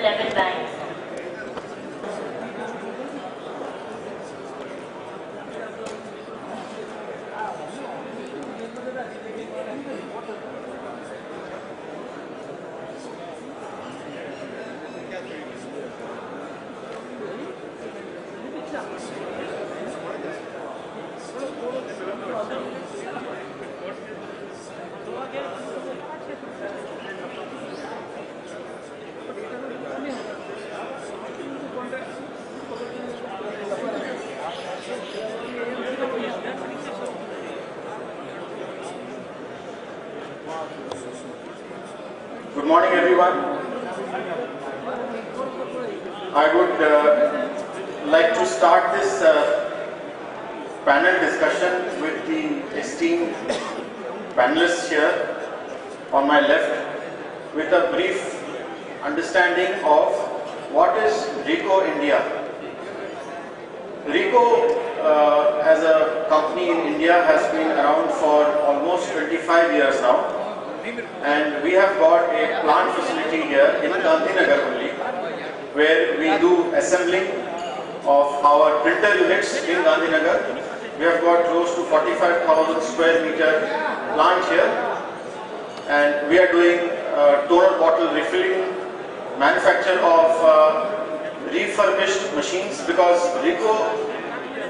11 banks. Good morning, everyone. I would like to start this panel discussion with the esteemed panelists here on my left with a brief understanding of what is RICO India. RICO as a company in India has been around for almost 25 years now. And we have got a plant facility here in Gandhinagar only, where we do assembling of our printer units in Gandhinagar. We have got close to 45,000 square meter plant here, and we are doing toner bottle refilling, manufacture of refurbished machines, because RICO,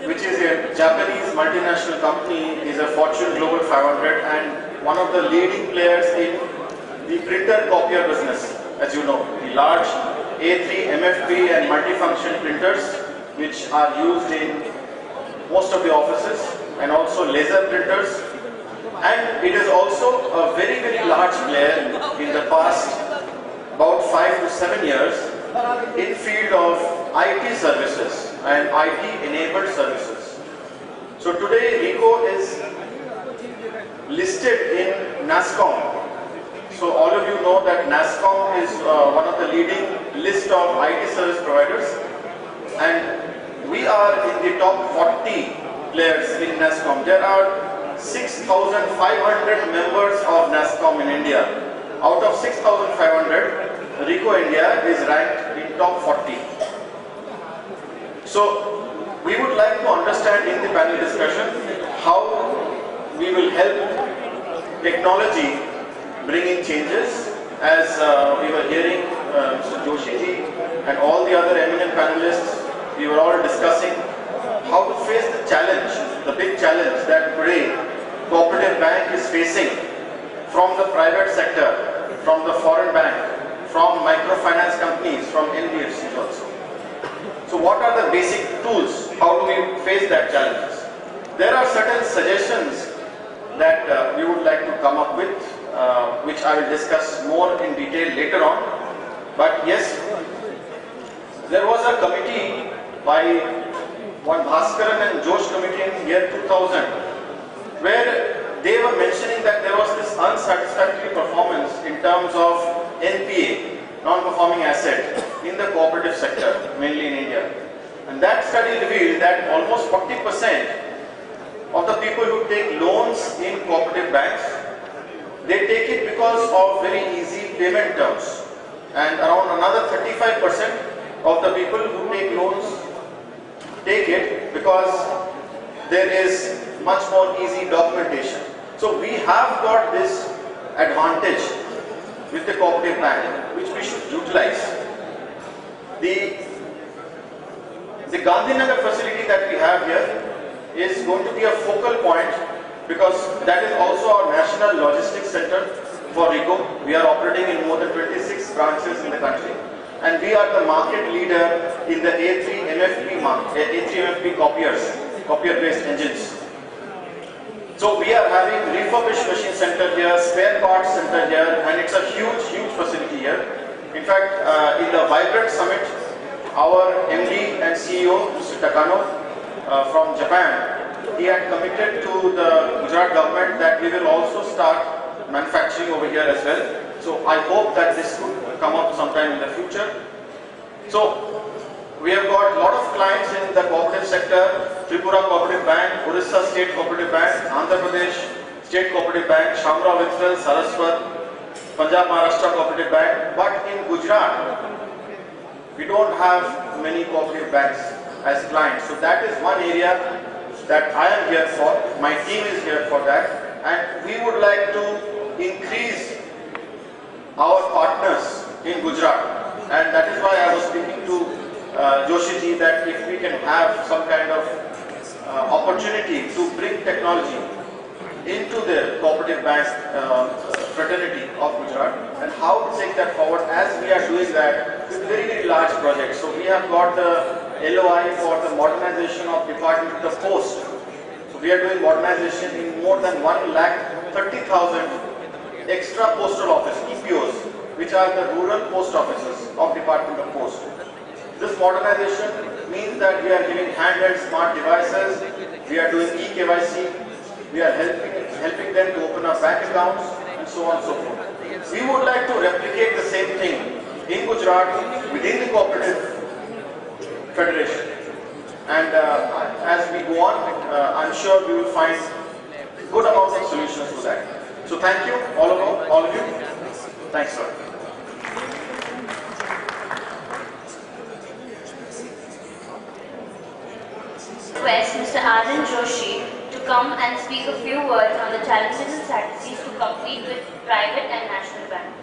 which is a Japanese multinational company, is a Fortune Global 500 and one of the leading players in the printer copier business. As you know, the large A3, MFP and multifunction printers, which are used in most of the offices, and also laser printers. And it is also a very, very large player in the past about 5 to 7 years in field of IT services and IT enabled services. So today RICO is listed in NASSCOM. So all of you know that NASSCOM is one of the leading list of IT service providers, and we are in the top 40 players in NASSCOM. There are 6,500 members of NASSCOM in India. Out of 6,500, RICO India is ranked in top 40. So we would like to understand in the panel discussion how we will help technology bring in changes, as we were hearing Mr. Joshi ji and all the other eminent panelists. We were all discussing how to face the challenge, the big challenge that today cooperative bank is facing from the private sector, from the foreign bank, from microfinance companies, from NBFCs also. So what are the basic tools? How do we face that challenges? There are certain suggestions that we would like to come up with, which I will discuss more in detail later on. But yes, there was a committee by one Bhaskaran and Josh committee in year 2000, where they were mentioning that there was this unsatisfactory performance in terms of NPA, non-performing asset, in the cooperative sector, mainly in India. And that study revealed that almost 40% of the people who take loans in cooperative banks, they take it because of very easy payment terms, and around another 35% of the people who take loans take it because there is much more easy documentation. So we have got this advantage with the cooperative bank, which we should utilize. The Gandhinagar facility that we have here is going to be a focal point, because that is also our national logistics center for RICO. We are operating in more than 26 branches in the country, and we are the market leader in the A3 MFP market, A3 MFP copier-based engines. So we are having refurbished machine center here, spare parts center here, and it's a huge facility here. In fact, in the Vibrant Summit, our MD and CEO, Mr. Takano, from Japan, he had committed to the Gujarat government that we will also start manufacturing over here as well. So I hope that this will come up sometime in the future. So we have got a lot of clients in the cooperative sector: Tripura Cooperative Bank, Orissa State Cooperative Bank, Andhra Pradesh State Cooperative Bank, Shamra Vitral, Saraswat, Punjab Maharashtra Cooperative Bank. But in Gujarat, We don't have many cooperative banks as clients. So that is one area that I am here for. My team is here for that. And we would like to increase our partners in Gujarat. And that is why I was speaking to Joshi ji that if we can have some kind of opportunity to bring technology into the cooperative bank fraternity of Gujarat, and how to take that forward as we are doing that with very, very large projects. So we have got the LOI for the modernization of Department of the Post. So we are doing modernization in more than 1,30,000 extra postal office, EPOs, which are the rural post offices of Department of Post. This modernization means that we are giving handheld smart devices, we are doing eKYC, we are helping them to open up bank accounts, and so on and so forth. We would like to replicate the same thing in Gujarat within the cooperative federation. And as we go on, I'm sure we will find good amount of solutions to that. So thank you, all of you. Thanks, sir. Request Mr. Anand Joshi to come and speak a few words on the challenges and strategies to compete with private and national banks.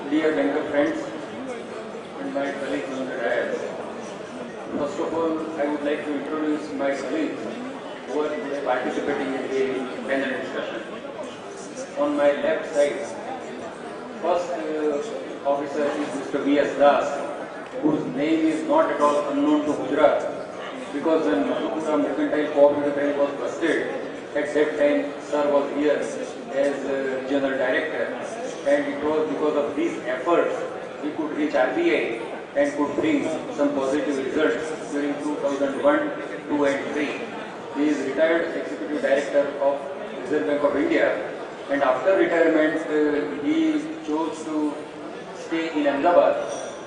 Dear banker friends and my colleagues on the dais, first of all, I would like to introduce my colleagues who are participating in the panel discussion. On my left side, first officer is Mr. V.S. Das, whose name is not at all unknown to Gujarat, because when Madhupura Mercantile Cooperative Bank was busted, at that time Sir was here as General Director. And it was because of these efforts we could reach RBI and could bring some positive results during 2001, 2 and 3. He is retired Executive Director of Reserve Bank of India, and after retirement he chose to stay in Ahmedabad,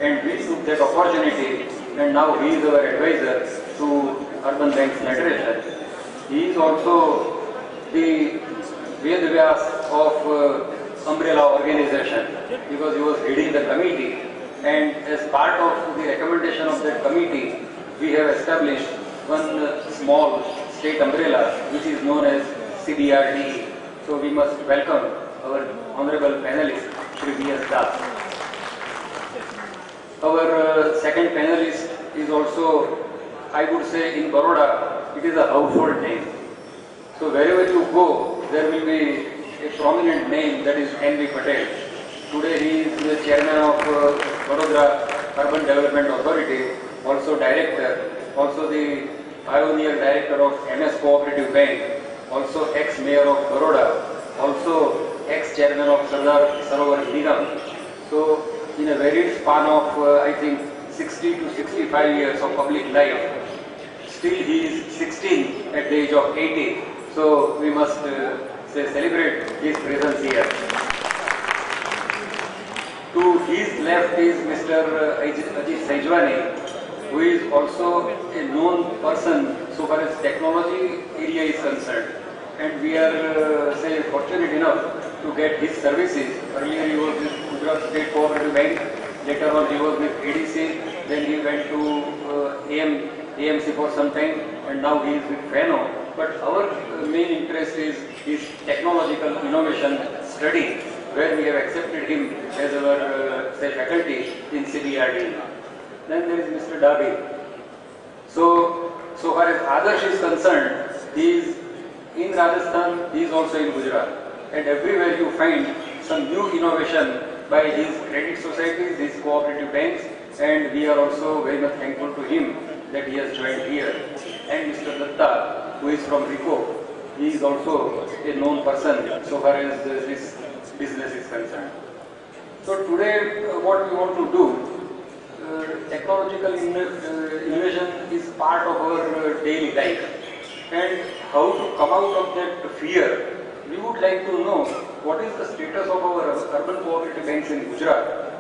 and we took that opportunity, and now he is our advisor to Urban Banks Federation. He is also the Ved Vyas of umbrella organization, because he was heading the committee, and as part of the recommendation of that committee, we have established one small state umbrella which is known as CBRD. So we must welcome our honorable panelist, Shri V.S. Das. Our second panelist is also, I would say, in Baroda, it is a household name. So wherever you go, there will be a prominent name, that is N.V. Patel. Today he is the chairman of Vadodara Urban Development Authority, also director, also the pioneer director of MS Cooperative Bank, also ex-mayor of Baroda, also ex-chairman of Sardar Sarovar Nigam. So in a varied span of I think 60 to 65 years of public life, still he is 16 at the age of 80. So we must celebrate his presence here. To his left is Mr. Ajit Saijwani, who is also a known person so far as technology area is concerned. And we are fortunate enough to get his services. Earlier he was with Gujarat State Cooperative Bank, Later on he was with ADC, then he went to AMC for some time, and now he is with FANO. But our main interest is technological innovation study, where we have accepted him as our faculty in CBRD. Then there is Mr. Dabi. So far as Adarsh is concerned, he is in Rajasthan, he is also in Gujarat. And everywhere you find some new innovation by his credit societies, his cooperative banks, and we are also very much thankful to him that he has joined here. And Mr. Datta, who is from RICO, he is also a known person so far as this business is concerned. So today what we want to do, technological innovation is part of our daily life, and how to come out of that fear. We would like to know what is the status of our urban cooperative banks in Gujarat.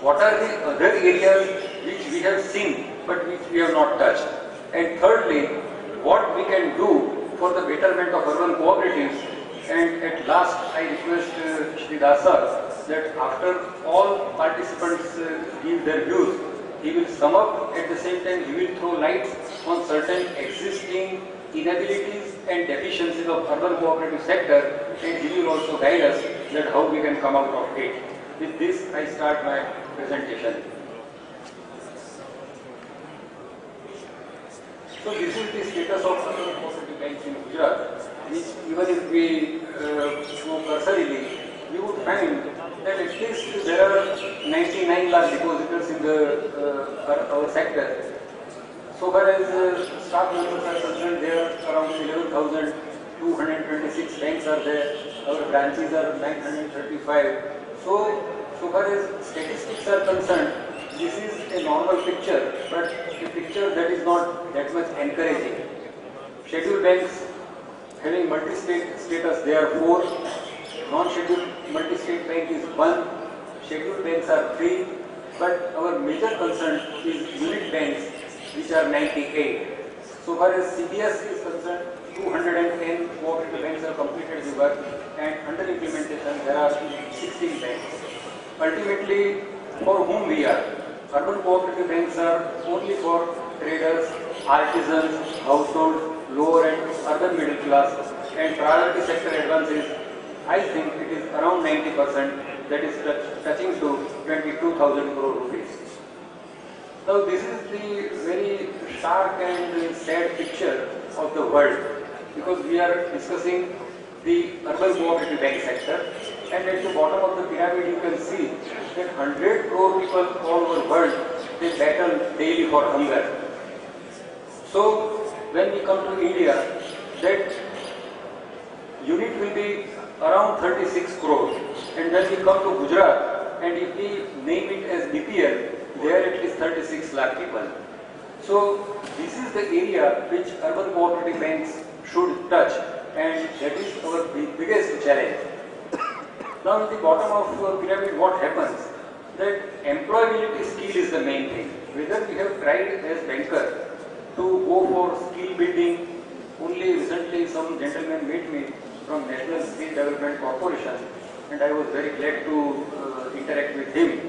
What are the other areas which we have seen but which we have not touched? And thirdly, what we can do for the betterment of urban cooperatives. And at last, I request Shri Dasa that after all participants give their views, he will sum up. At the same time, he will throw light on certain existing inabilities and deficiencies of urban cooperative sector, and he will also guide us that how we can come out of it. With this, I start my presentation. So this is the status of urban cooperative banks in Gujarat, which even if we go cursorily, we would find that at least there are 99 lakh depositors in our sector. So far as staff members are concerned, there are around 11,226 banks are there. Our branches are 935. So far as statistics are concerned, this is a normal picture, but a picture that is not that much encouraging. Scheduled banks having multi-state status, there are 4. Non-scheduled multi-state bank is 1. Scheduled banks are 3. But our major concern is unit banks, which are 98. So far as CBS is concerned, 210 cooperative banks have completed the work, and under implementation there are 16 banks. Ultimately, for whom we are, urban cooperative banks are only for traders, artisans, households, lower and urban middle class, and priority sector advances, I think it is around 90%, that is touching to 22,000 crore rupees. Now this is the very stark and sad picture of the world, because we are discussing the urban cooperative bank sector, and at the bottom of the pyramid you can see that 100 crore people all over the world, they battle daily for hunger. So when we come to India, that unit will be around 36 crore, and when we come to Gujarat, and if we name it as BPL, there at least 36 lakh people. So this is the area which urban cooperative banks should touch, and that is our biggest challenge. Now at the bottom of the pyramid, what happens? That employability skill is the main thing. Whether we have tried as bankers to go for skill building, only recently some gentleman met me from National Skill Development Corporation, and I was very glad to interact with him.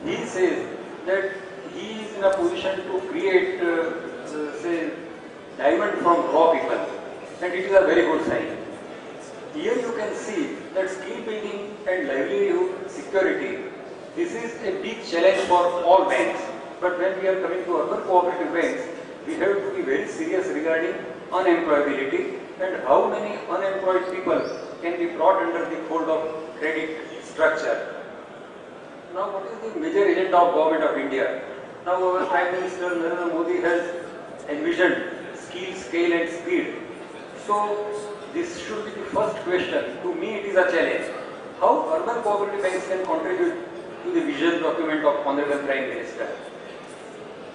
He says that he is in a position to create, say, diamond from raw people, and it is a very good sign. Here you can see that skill building and livelihood security, this is a big challenge for all banks. But when we are coming to urban cooperative banks, we have to be very serious regarding unemployability and how many unemployed people can be brought under the fold of credit structure. Now what is the major agenda of Government of India? Now our Prime Minister Narendra Modi has envisioned skill, scale and speed. So this should be the first question. To me it is a challenge. How urban cooperative banks can contribute to the vision document of Honorable Prime Minister?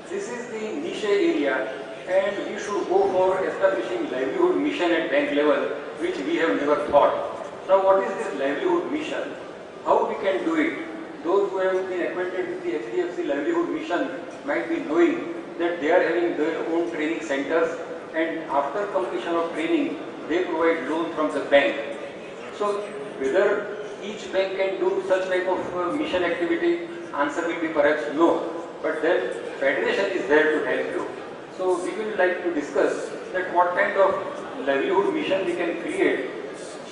This is the niche area, and we should go for establishing livelihood mission at bank level, which we have never thought. Now what is this livelihood mission? How we can do it? Those who have been acquainted with the HDFC livelihood mission might be knowing that they are having their own training centers, and after completion of training, they provide loan from the bank. So whether each bank can do such type of mission activity, answer will be perhaps no, but then federation is there to help you. So we will like to discuss that what kind of livelihood mission we can create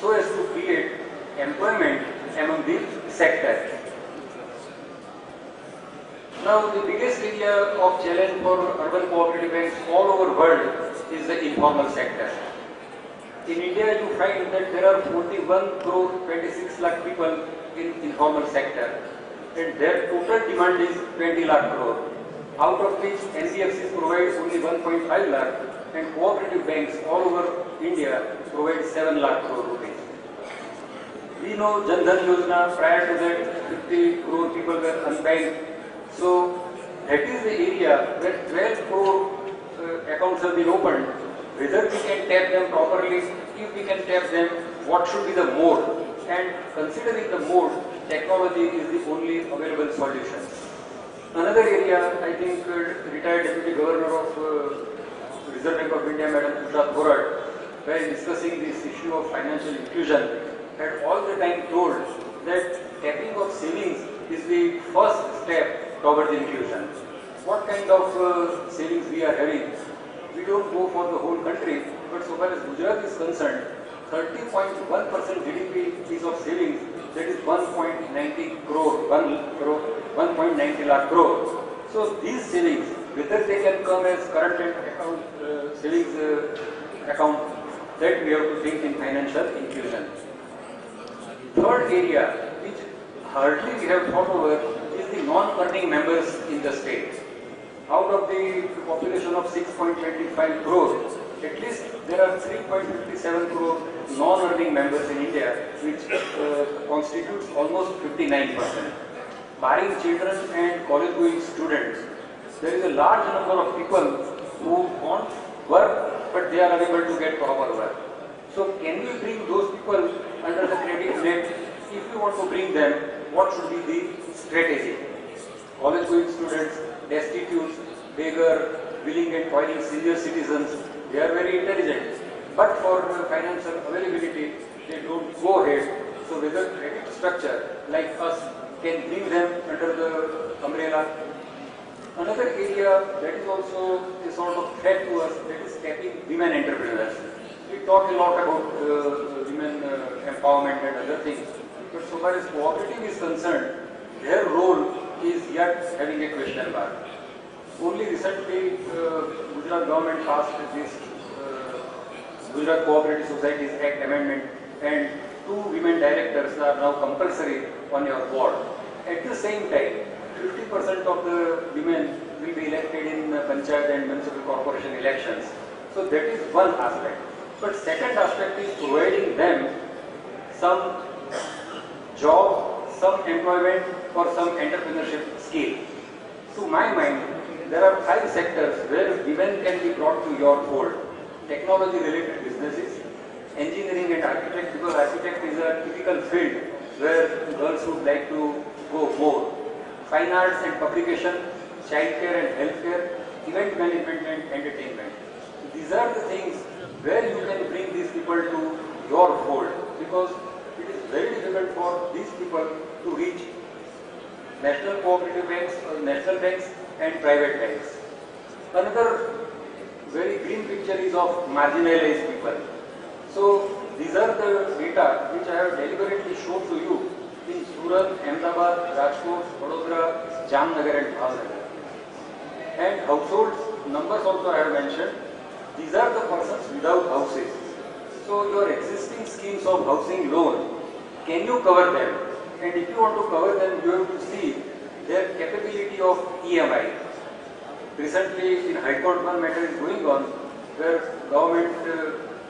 so as to create employment among the sector. Now the biggest area of challenge for urban cooperative banks all over world is the informal sector. In India you find that there are 41 crore 26 lakh people in informal sector and their total demand is 20 lakh crore, out of which NBFCs provide only 1.5 lakh and cooperative banks all over India provide 7 lakh crore rupees. We know Jan Dhan Yojana, prior to that 50 crore people were unbanked. So that is the area where 12 crore accounts have been opened. Whether we can tap them properly, if we can tap them, what should be the mode? And considering the mode, technology is the only available solution. Another area, I think retired Deputy Governor of Reserve Bank of India, Madam Usha Thorat, while discussing this issue of financial inclusion, had all the time told that tapping of savings is the first step towards inclusion. What kind of savings we are having? We don't go for the whole country, but so far as Gujarat is concerned, 30.1% GDP is of savings, that is 1.90 crore, 1.90 lakh crore. So these savings, whether they can come as current account, savings account, that we have to think in financial inclusion. Third area, which hardly we have thought over, is the non-earning members in the state. Out of the population of 6.25 crore, at least there are 3.57 crore non-earning members in India, which constitutes almost 59%. Barring children and college-going students, there is a large number of people who want work, but they are unable to get proper work. So can we bring those people under the credit net? If we want to bring them, what should be the strategy? College-going students, destitutes, beggar, willing and toiling senior citizens, they are very intelligent. But for financial availability, they don't go ahead. So whether credit structure like us can bring them under the umbrella. Another area that is also a sort of threat to us, that is tapping women entrepreneurs. We talk a lot about women empowerment and other things, but so far as cooperative is concerned, their role is yet having a question mark. Only recently, Gujarat government passed this Gujarat Cooperative Societies Act amendment, and 2 women directors are now compulsory on your board. At the same time, 50% of the women will be elected in Panchayat and Municipal Corporation elections. So that is one aspect. But second aspect is providing them some job, some employment or some entrepreneurship skill. To my mind, there are 5 sectors where women can be brought to your fold. Technology related businesses, engineering and architect, because architect is a typical field where girls would like to go more. Fine arts and publication, childcare and healthcare, event management and entertainment. These are the things where you can bring these people to your fold, because it is very difficult for these people to reach national cooperative banks or national banks and private banks. Another very green picture is of marginalized people. So these are the data which I have deliberately shown to you in Surat, Ahmedabad, Rajkot, Vadodara, Jamnagar and Bhavnagar. And households numbers also I have mentioned. These are the persons without houses. So your existing schemes of housing loan, can you cover them? And if you want to cover them, you have to see their capability of EMI. Recently in High Court one matter is going on where government,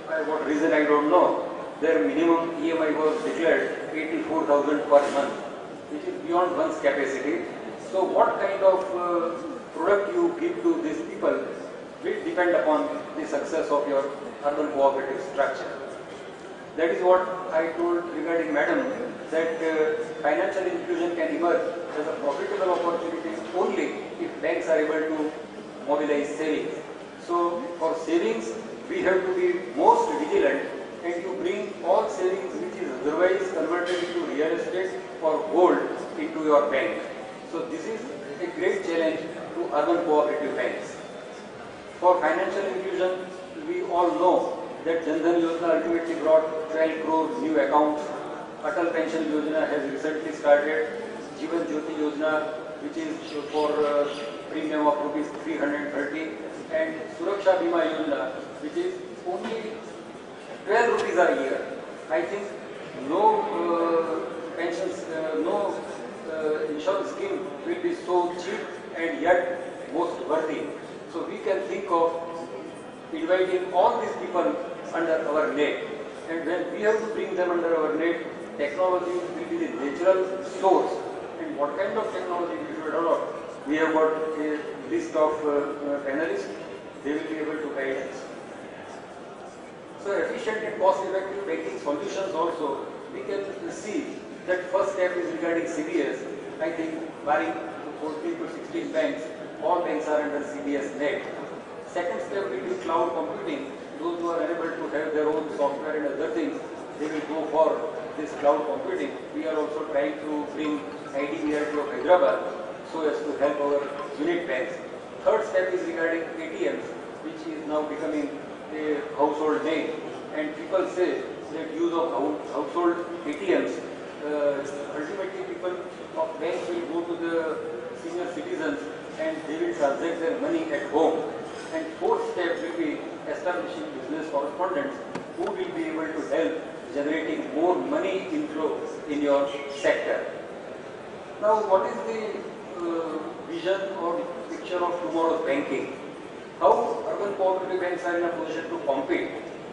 by what reason I don't know, their minimum EMI was declared 84,000 per month, which is beyond one's capacity. So what kind of product you give to these people will depend upon the success of your urban cooperative structure. That is what I told regarding Madam, that financial inclusion can emerge as a profitable opportunity only if banks are able to mobilize savings. So for savings, we have to be most vigilant, and you bring all savings which is otherwise converted into real estate or gold into your bank. So this is a great challenge to urban cooperative banks. For financial inclusion, we all know that Jan Dhan Yojana ultimately brought 12 crore new accounts. Atal Pension Yojana has recently started. Jeevan Jyoti Yojana, which is for premium of rupees 330, and Suraksha Bima Yojana, which is only 12 rupees a year. I think no insurance scheme will be so cheap and yet most worthy. So we can think of inviting all these people under our net, and when we have to bring them under our net, technology will be the natural source. And what kind of technology we should adopt? We have got a list of panelists. They will be able to guide us. So efficient and cost-effective banking solutions also, we can see that first step is regarding CBS. I think barring 14 to 16 banks, all banks are under CBS net. Second step will be cloud computing. Those who are unable to have their own software and other things, they will go for this cloud computing. We are also trying to bring IDBI to Hyderabad so as to help our unit banks. Third step is regarding ATMs, which is now becoming a household name. And people say that use of household ATMs, ultimately people of banks will go to the senior citizens and they will transact their money at home. And fourth step will be establishing business correspondents who will be able to help generating more money inflow in your sector. Now, what is the vision or picture of tomorrow's banking? How urban cooperative banks are in a position to compete?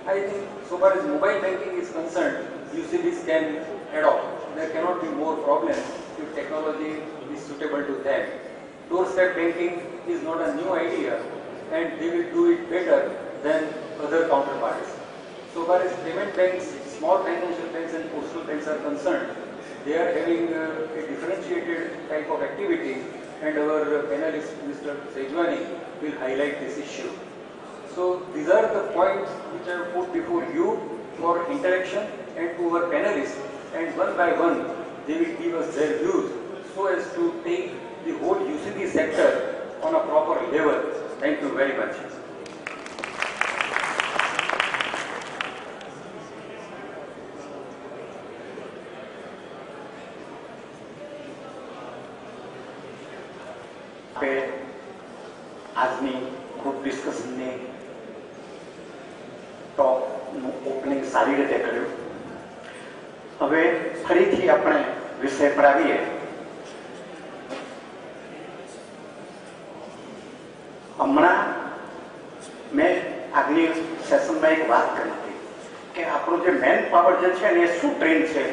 I think so far as mobile banking is concerned, UCBs can adopt. There cannot be more problems if technology is suitable to them. Doorstep banking is not a new idea, and they will do it better than other counterparts. So far as payment banks, small financial banks and postal banks are concerned, they are having a differentiated type of activity, and our panelist, Mr. Sejwani, will highlight this issue. So these are the points which I have put before you for interaction and to our panelists, and one by one they will give us their views so as to take the whole UCB sector on a proper level. Thank you very much. આજની group ડિસ્કશનની ટોકનું opening સારી રીતે કર્યું. હવે ફરીથી આપણે વિષય પર આવીએ. હમણાં મેં આગલી સેશનમાં એક વાત કરી હતી કે આપણું જે મેન પાવર જે છે ને એ શું ટ્રેન છે,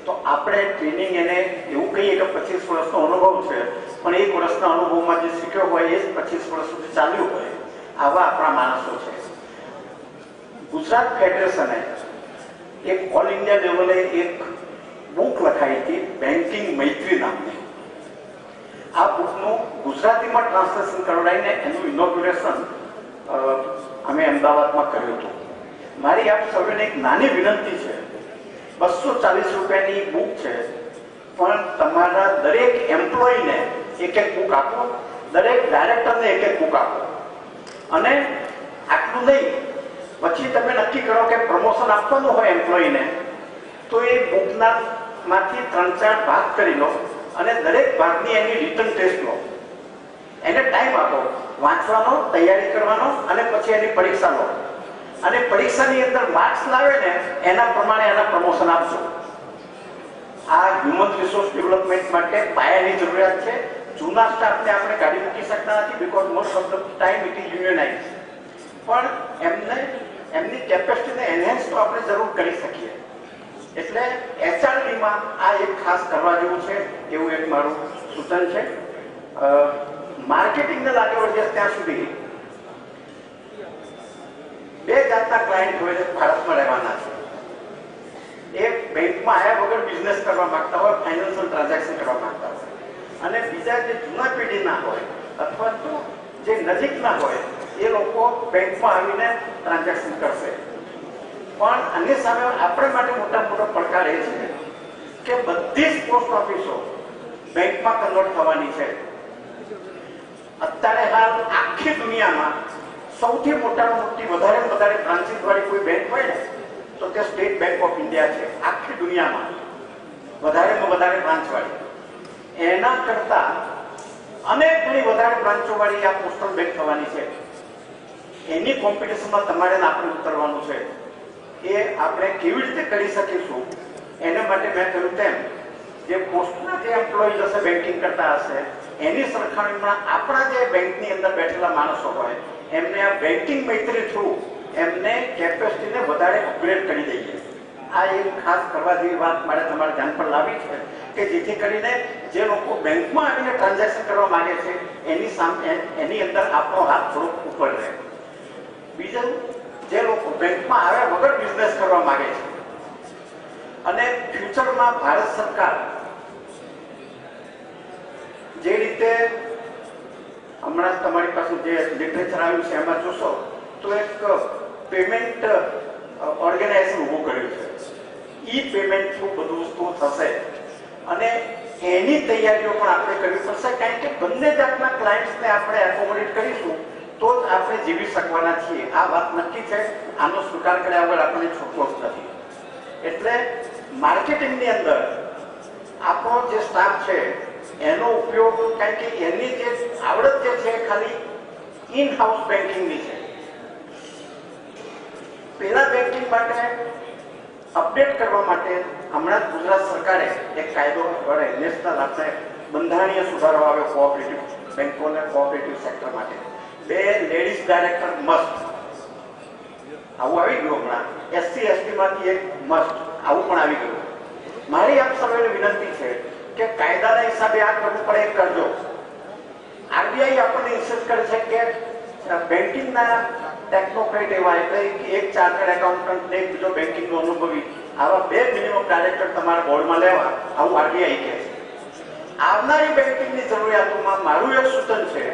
તો આપણે ટ્રેનિંગ એને એવું કહીએ કે 25 વર્ષનો અનુભવ છે, પણ 1 વર્ષના અનુભવમાં જે શીખ્યો હોય એ 25 વર્ષ સુધી ચાલ્યું હોય, આવા આપણા માણસો છે. ગુજરાત ફેડરેશને એક ઓલ ઇન્ડિયા લેવલે એક બુક લખાઈ હતી, બેન્કિંગ મૈત્રી નામની. આ બુકનું ગુજરાતીમાં ટ્રાન્સલેશન કરાવીને એનું ઇનોગ્યુરેશન અમે અમદાવાદમાં કર્યું હતું. મારી આપ સૌને એક નાની વિનંતી છે, 240 રૂપિયાની બુક છે, પણ તમારા દરેક એમ્પ્લોયીને એક બુક આપો, દરેક ડાયરેક્ટરને એક બુક આપો. અને આટલું નહીં, પછી તમે નક્કી કરો કે પ્રમોશન આપવાનું હોય એમ્પ્લોયીને, તો એ બુકના માંથી 3-4 ભાગ કરી લો અને દરેક ભાગની એની રિટર્ન ટેસ્ટ લો. એને ટાઈમ આપો વાંચવાનો, તૈયારી કરવાનો, અને પછી એની પરીક્ષા લો. અને પરીક્ષાની અંદર માર્ક્સ લાવે ને એના પ્રમાણે એના પ્રમોશન આપજો. આ હ્યુમન રિસોર્સ ડેવલપમેન્ટ માટે પાયાની જરૂરિયાત છે. જૂના સ્ટાફને આપણે કાઢી મૂકી શકતા નથી, because most of the time it is unionise. પણ એમને એમની કેપેસિટીને એનહેન્સ તો આપણે જરૂર કરી શકીએ. એટલે એચઆરડીમાં આ એક ખાસ કરવા જેવું છે, એવું એક મારું સૂચન છે. માર્કેટિંગને લાગે વળગે ત્યાં સુધી 2 જાતના ક્લાયન્ટ હોય છે ભારતમાં રહેવાના છે. એક બેંકમાં આવ્યા વગર બિઝનેસ કરવા માંગતા હોય, ફાઇનાન્શિયલ ટ્રાન્ઝેક્શન કરવા માંગતા હોય, અને બીજા જે જૂના પેઢીના હોય અથવા તો જે નજીકના હોય એ લોકો બેંકમાં આવીને ટ્રાન્ઝેક્શન કરશે. પણ આની સામે આપણે માટે મોટો પડકાર એ છે કે બધી જ પોસ્ટ ઓફિસો બેંકમાં કન્વર્ટ થવાની છે. અત્યારે હાલ આખી દુનિયામાં સૌથી મોટામાં મોટી વધારે બ્રાન્ચીસ વાળી કોઈ બેંક હોય ને તો તે સ્ટેટ બેંક ઓફ ઇન્ડિયા છે. આખી દુનિયામાં વધારેમાં વધારે બ્રાન્ચ વાળી. એના કરતા અનેક ગણી વધારે બ્રાન્ચો વાળી આ પોસ્ટલ બેંક થવાની છે. એની કોમ્પિટિશનમાં તમારે આપણે ઉતરવાનું છે. એ આપણે કેવી રીતે કરી શકીશું એના માટે મેં કહ્યું તેમ જે પોસ્ટના જે એમ્પ્લોઈઝ હશે બેન્કિંગ કરતા હશે એની સરખામણીમાં આપણા જે બેંકની અંદર બેઠેલા માણસો હોય એમને આ બેન્કિંગ મૈત્રી થ્રુ એમને કેપેસિટીને વધારે અપગ્રેડ કરી દઈએ. આ એક ખાસ કરવા જેવી વાત મારે તમારા ધ્યાન પર લાવી છે કે જેથી કરીને જે લોકો બેંકમાં આવીને ટ્રાન્ઝેક્શન કરવા માંગે છે એની સામે એની અંદર આપણો હાથ થોડોક ઉપર રહે. બીજું, જે લોકો બેંકમાં આવ્યા વગર બિઝનેસ કરવા માંગે છે અને ફ્યુચરમાં ભારત સરકાર જે રીતે હમણાં તમારી પાસે જે લિટરેચર આવ્યું છે એમાં જોશો તો એક પેમેન્ટ ઓર્ગેનાઇઝેશન ઊભું કર્યું છે. ઈ પેમેન્ટ થ્રુ બધું વસ્તુ થશે અને એની તૈયારીઓ પણ આપણે કરવી પડશે કારણ કે બંને જાતના ક્લાયન્ટ્સને આપણે એકોમોડેટ કરીશું તો જ આપણે જીવી શકવાના છીએ. આ વાત નક્કી છે. આનો સ્વીકાર કર્યા વગર આપણને છૂટકો જ નથી. એટલે માર્કેટિંગની અંદર આપણો જે સ્ટાફ છે એનો ઉપયોગ કારણ કે એની જે આવડત જે છે ખાલી ઇન હાઉસ બેન્કિંગની છે. પેલા બેન્કિંગ માટે અપડેટ કરવા માટે હમણાં જ ગુજરાત સરકારે એક કાયદો વડે નેશનલ આપણે બંધારણીય સુધારો આવ્યો કોઓપરેટિવ બેંકોને કોઓપરેટિવ સેક્ટર માટે. 2 લેડીઝ ડાયરેક્ટર મસ્ટ આવું આવી ગયું. હમણાં એસસી એસટી માંથી એક મસ્ટ આવું પણ આવી ગયું. મારી આપ સૌને વિનંતી છે કે કાયદાના હિસાબે આ કરવું પડે એ કરજો. આરબીઆઈ આપણને ઇન્સિસ્ટ કરે છે કે બેન્કિંગના ટેકનોક્રેટ એવા એટલે એક ચાર્ટર્ડ એકાઉન્ટન્ટ ને એક બીજો બેન્કિંગનો અનુભવી આવા 2 મિનિમમ ડાયરેક્ટર તમારા બોર્ડમાં લેવા આવું આરબીઆઈ કહે છે. આવનારી બેન્કિંગની જરૂરિયાતોમાં મારું એક સૂચન છે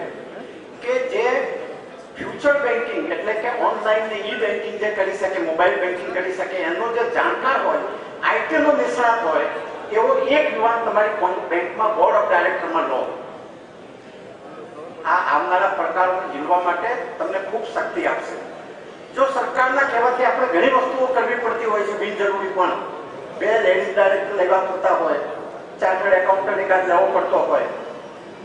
કે જે ફ્યુચર બેન્કિંગ એટલે કે ઓનલાઈન ને ઈ બેન્કિંગ જે કરી શકે મોબાઈલ બેન્કિંગ કરી શકે એનો જે જાણકાર હોય આઈટી નો નિષ્ણાત હોય એવો એક યુવાન તમારી બેંકમાં બોર્ડ ઓફ ડાયરેક્ટરમાં લો. આ આવનારા પડકારોને ઝીલવા માટે તમને ખૂબ શક્તિ આપશે. જો સરકારના કહેવાથી આપણે ઘણી વસ્તુઓ કરવી પડતી હોય છે બિનજરૂરી પણ 2 લેડીઝ ડાયરેક્ટર લેવા પડતા હોય ચાર્ટર્ડ એકાઉન્ટન્ટ એકાદ લેવો પડતો હોય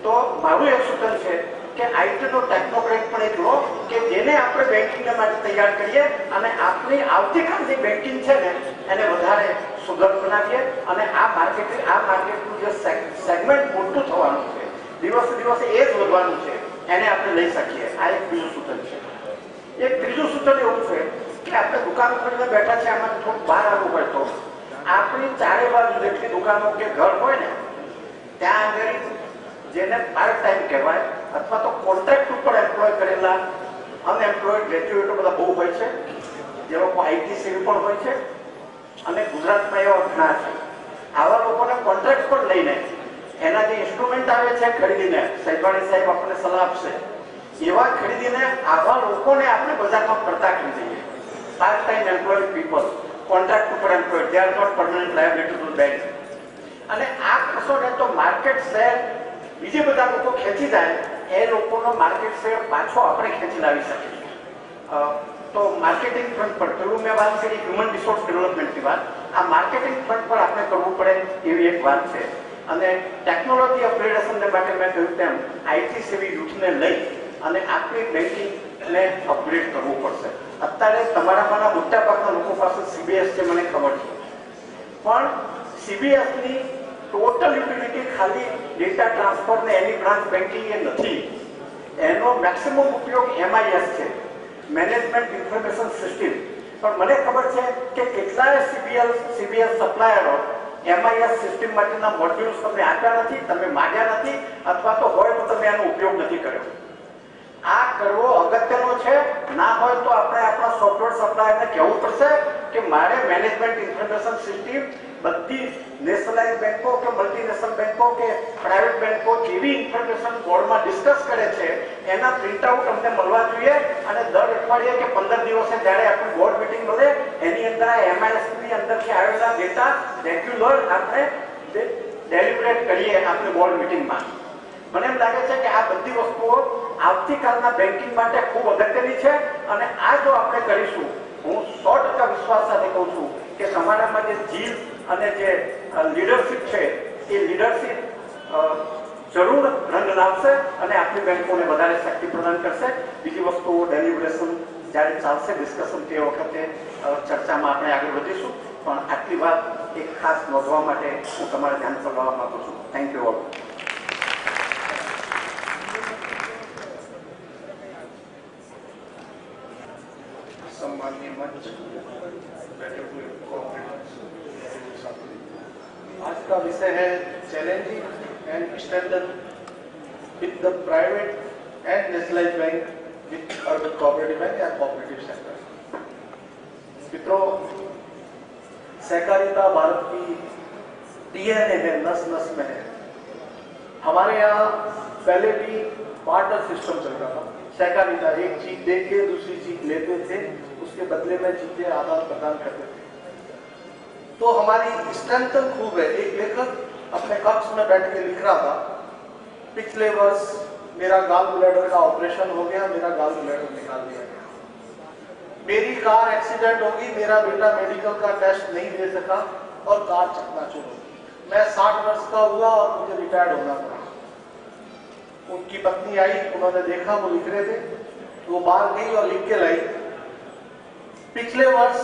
તો મારું એક સૂચન છે કે આઈટી નો ટેકનોક્રેટ પણ એક લો કે જેને આપણે બેન્કિંગ માટે તૈયાર કરીએ અને આપણી આવતીકાલની બેન્કિંગ છે ને એને વધારે સુઘડ બનાવીએ અને આ માર્કેટનું જે સેગમેન્ટ મોટું થવાનું છે દિવસે દિવસે એ જ વધવાનું છે એને આપણે લઈ શકીએ. આ એક બીજું સૂચન છે. એક ત્રીજું સૂચન એવું છે કે આપણે દુકાન ખોલીને બેઠા છે આમાં થોડું બહાર આવવું હોય તો આપણી ચારે બાજુ જેટલી દુકાનો કે ઘર હોય ને ત્યાં આગળ જેને પાર્ટ ટાઈમ કહેવાય અથવા તો કોન્ટ્રાક્ટ ઉપર એમ્પ્લોય કરેલા અનએમ્પ્લોયડ ગ્રેજ્યુએટો બધા બહુ હોય છે. જે લોકો આઈટી સેવી પણ હોય છે અને ગુજરાતમાં એવા ઘણા છે. આવા લોકોને કોન્ટ્રાક્ટ પણ લઈને એના જે ઇન્સ્ટ્રુમેન્ટ આવે છે ખરીદીને સૈબાણી સાહેબ આપણને સલાહ આપશે એવા ખરીદીને આવા લોકોને આપણે બજારમાં પડતા કરી દઈએ. Part time employed people contract ઉપર employed they are not permanent liability to bank. અને આ કરશો ને તો માર્કેટ શેર બીજે બધા લોકો ખેંચી જાય એ લોકોનો માર્કેટ શેર પાછો આપણે ખેંચી લાવી શકીએ. તો માર્કેટિંગ ફ્રન્ટ પર પેલું મેં વાત કરી હ્યુમન રિસોર્સ ડેવલપમેન્ટની વાત. આ માર્કેટિંગ ફ્રન્ટ પર આપણે કરવું પડે એવી એક વાત છે. અને ટેકનોલોજી અપગ્રેડેશનને માટે મેં કહ્યું તેમ આઈટી સેવી યુથને લઈ અને આપણી બેન્કિંગને અપગ્રેડ કરવું પડશે. અત્યારે તમારામાંના મોટા ભાગના લોકો પાસે સીબીએસ છે મને ખબર છે પણ સીબીએસની ટોટલ યુટિલિટી ખાલી ડેટા ટ્રાન્સફર ને એની બ્રાન્ચ બેન્કિંગ એ નથી. એનો મેક્સિમમ ઉપયોગ એમઆઈએસ છે મેનેજમેન્ટ ઇન્ફોર્મેશન સિસ્ટમ. પણ મને ખબર છે કે કેટલાય સીબીએસ સપ્લાયરો એમઆઈએસ સિસ્ટમ માટેના મોડ્યુલ્સ તમને આપ્યા નથી, તમે માંગ્યા નથી અથવા તો હોય તો તમે એનો ઉપયોગ નથી કર્યો. આ કરવો અગત્યનો છે. ના હોય તો આપણે આપણા સોફ્ટવેર સપ્લાયરને કહેવું પડશે કે મારે મેનેજમેન્ટ ઇન્ફોર્મેશન સિસ્ટમ બધી નેશનલાઇઝ બેંકો કે મલ્ટીનેશનલ બેંકો કે પ્રાઇવેટ બેંકો જેવી ઇન્ફોર્મેશન બોર્ડમાં ડિસ્કસ કરે છે એના પ્રિન્ટઆઉટ અમને મળવા જોઈએ અને દર અઠવાડિયે કે 15 દિવસે જ્યારે આપણી બોર્ડ મીટિંગ મળે એની અંદર આ એમઆઈએસ ની અંદરથી આવેલા ડેટા રેગ્યુલર આપણે ડેલિબ્રેટ કરીએ આપણી બોર્ડ મિટિંગમાં. મને એમ લાગે છે કે આ બધી વસ્તુઓ આવતીકાલના બેન્કિંગ માટે ખૂબ અગત્યની છે અને આ જો આપણે કરીશું, હું 100% વિશ્વાસ સાથે કહું છું કે તમારામાં જે જીલ અને જે લીડરશીપ છે એ લીડરશીપ જરૂર રંગ લાવશે અને આપણી બેંકોને વધારે શક્તિ પ્રદાન કરશે. બીજી વસ્તુઓ ડેલિબ્રેશન જ્યારે ચાલશે, ડિસ્કશન તે વખતે ચર્ચામાં આપણે આગળ વધીશું. પણ આટલી વાત એક ખાસ નોંધવા માટે હું તમારા ધ્યાન પર લાવવા માંગુ છું. Thank you all. सम्माननीय मंच, बैठे हुए आज का विषय है challenging and strengthen with the private and nationalised bank with urban cooperative bank या कोऑपरेटिव सेक्टर. मित्रों, सहकारिता भारत की डीएनए है, नस नस में है. हमारे यहाँ पहले भी बार्टर सिस्टम चलता था. सहकारिता, एक चीज दे के दूसरी चीज लेते थे, उसके बदले में चीजें आदान प्रदान करते थे. तो हमारी स्ट्रेंथन खूब है. एक लेखक अपने कक्ष में बैठ के लिख रहा था, पिछले वर्ष मेरा गाल ब्लैडर का ऑपरेशन हो गया, मेरा गाल ब्लैडर निकाल दिया गया. मेरी कार एक्सीडेंट होगी, मेरा बेटा मेडिकल का टेस्ट नहीं दे सका और कार चकनाचूर होगी. मैं 60 वर्ष का हुआ और मुझे रिटायर्ड होना पड़ा. उनकी पत्नी आई, उन्होंने देखा वो लिख रहे थे, वो बाहर गई और लिख के लाई, पिछले वर्ष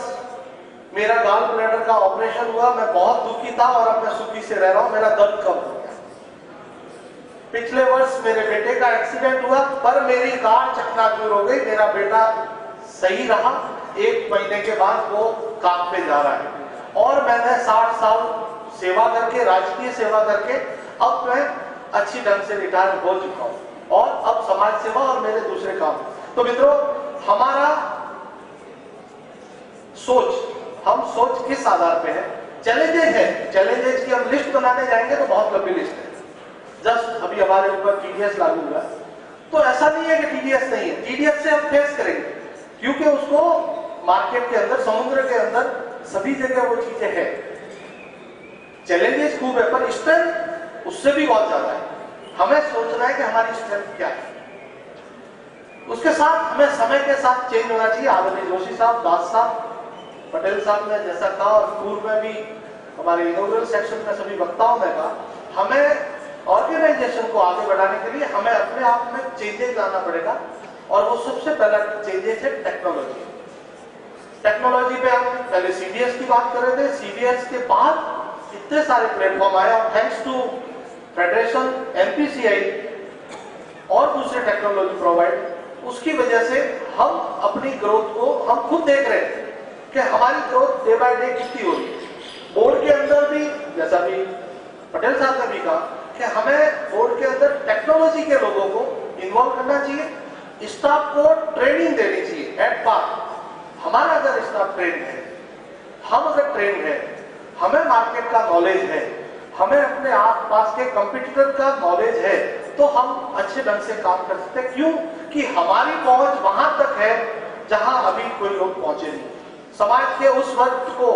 मेरा गाल ब्लैडर का ऑपरेशन हुआ, मैं बहुत दुखी था और अब मैं सुखी से रह रहा हूं, मेरा दर्द कम हो गया. पिछले वर्ष मेरे बेटे का एक्सीडेंट हुआ पर मेरी कार चकनाचूर हो गई, मेरा बेटा सही रहा, 1 महीने के बाद वो काम पे जा रहा है. और मैंने 60 साल सेवा करके, राजकीय सेवा करके अब मैं अच्छी ढंग से रिटायर हो चुका हूं और अब समाज सेवा और मेरे दूसरे काम. तो मित्रों, हमारा सोच, हम सोच किस आधार पे है? चैलेंजेस है. चैलेंजेस की हम लिस्ट बनाने जाएंगे तो बहुत लंबी लिस्ट है. जस्ट अभी हमारे ऊपर टीडीएस लागू हुआ, तो ऐसा नहीं है कि टीडीएस नहीं है. टीडीएस से हम फेस करेंगे क्योंकि उसको मार्केट के अंदर, समुद्र के अंदर सभी जगह वो चीजें हैं. चैलेंजेस खूब है पर स्ट्रेंथ उससे भी बहुत ज्यादा है. हमें सोचना है कि हमारी स्ट्रेंथ क्या है. उसके साथ हमें समय के साथ चेंज होना चाहिए. आदरणीय जोशी साहब, दास साहब, पटेल साहब ने जैसा कहा और पूर्व में भी हमारे इनॉग्रेशन सेक्शन में सभी वक्ताओं ने कहा, हमें ऑर्गेनाइजेशन को आगे बढ़ाने के लिए हमें अपने आप में चेंजेस लाना पड़ेगा. और वो सबसे पहला चेंजेस है टेक्नोलॉजी. टेक्नोलॉजी पे हम पहले सीडीएस की बात कर रहे थे, सीडीएस के बाद इतने सारे प्लेटफॉर्म आए और थैंक्स टू फेडरेशन, एमपीसीआई और दूसरे टेक्नोलॉजी प्रोवाइड, उसकी वजह से हम अपनी ग्रोथ को हम खुद देख रहे हैं कि हमारी ग्रोथ डे बाय डे कितनी हो रही है. बोर्ड के अंदर भी, जैसा भी पटेल साहब ने भी कहा, कि हमें बोर्ड के अंदर टेक्नोलॉजी के लोगों को इन्वॉल्व करना चाहिए. स्टाफ को ट्रेनिंग देनी चाहिए एट पार. हमारा अगर स्टाफ ट्रेन है, हम अगर ट्रेन है, हमें मार्केट का नॉलेज है, हमें अपने आसपास के कंपटीटर का नॉलेज है, तो हम अच्छे ढंग से काम कर सकते हैं. क्यों कि हमारी पहुंच वहां तक है जहां अभी कोई लोग पहुंचे नहीं. समाज के उस वर्ग को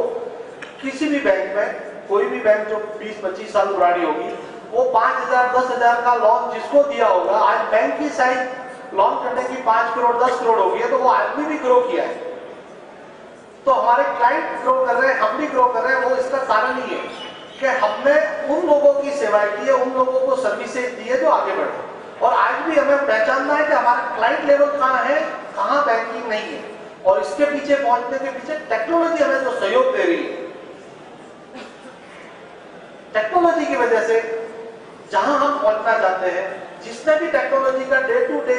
किसी भी बैंक में, कोई भी बैंक जो 20-25 साल पुरानी होगी, वो 5,000, 10,000 का लोन जिसको दिया होगा, आज बैंक की साइज लॉन करने की 5 करोड़ 10 करोड़ हो गई है, तो वो आदमी भी ग्रो किया है. तो हमारे क्लाइंट ग्रो कर रहे हैं, हम भी ग्रो कर रहे हैं. वो इसका कारण ही है कि हमने उन लोगों की सेवाएं की है, उन लोगों को सर्विसेज दी है जो आगे बढ़े. और आज भी हमें पहचानना है कि हमारा क्लाइंट लेवल कहाँ है, कहाँ बैंकिंग नहीं है. और इसके पीछे पहुंचने के पीछे टेक्नोलॉजी हमें जो सहयोग दे रही है, टेक्नोलॉजी की वजह से जहां हम पहुंचना चाहते हैं, जिसने भी टेक्नोलॉजी का डे टू डे,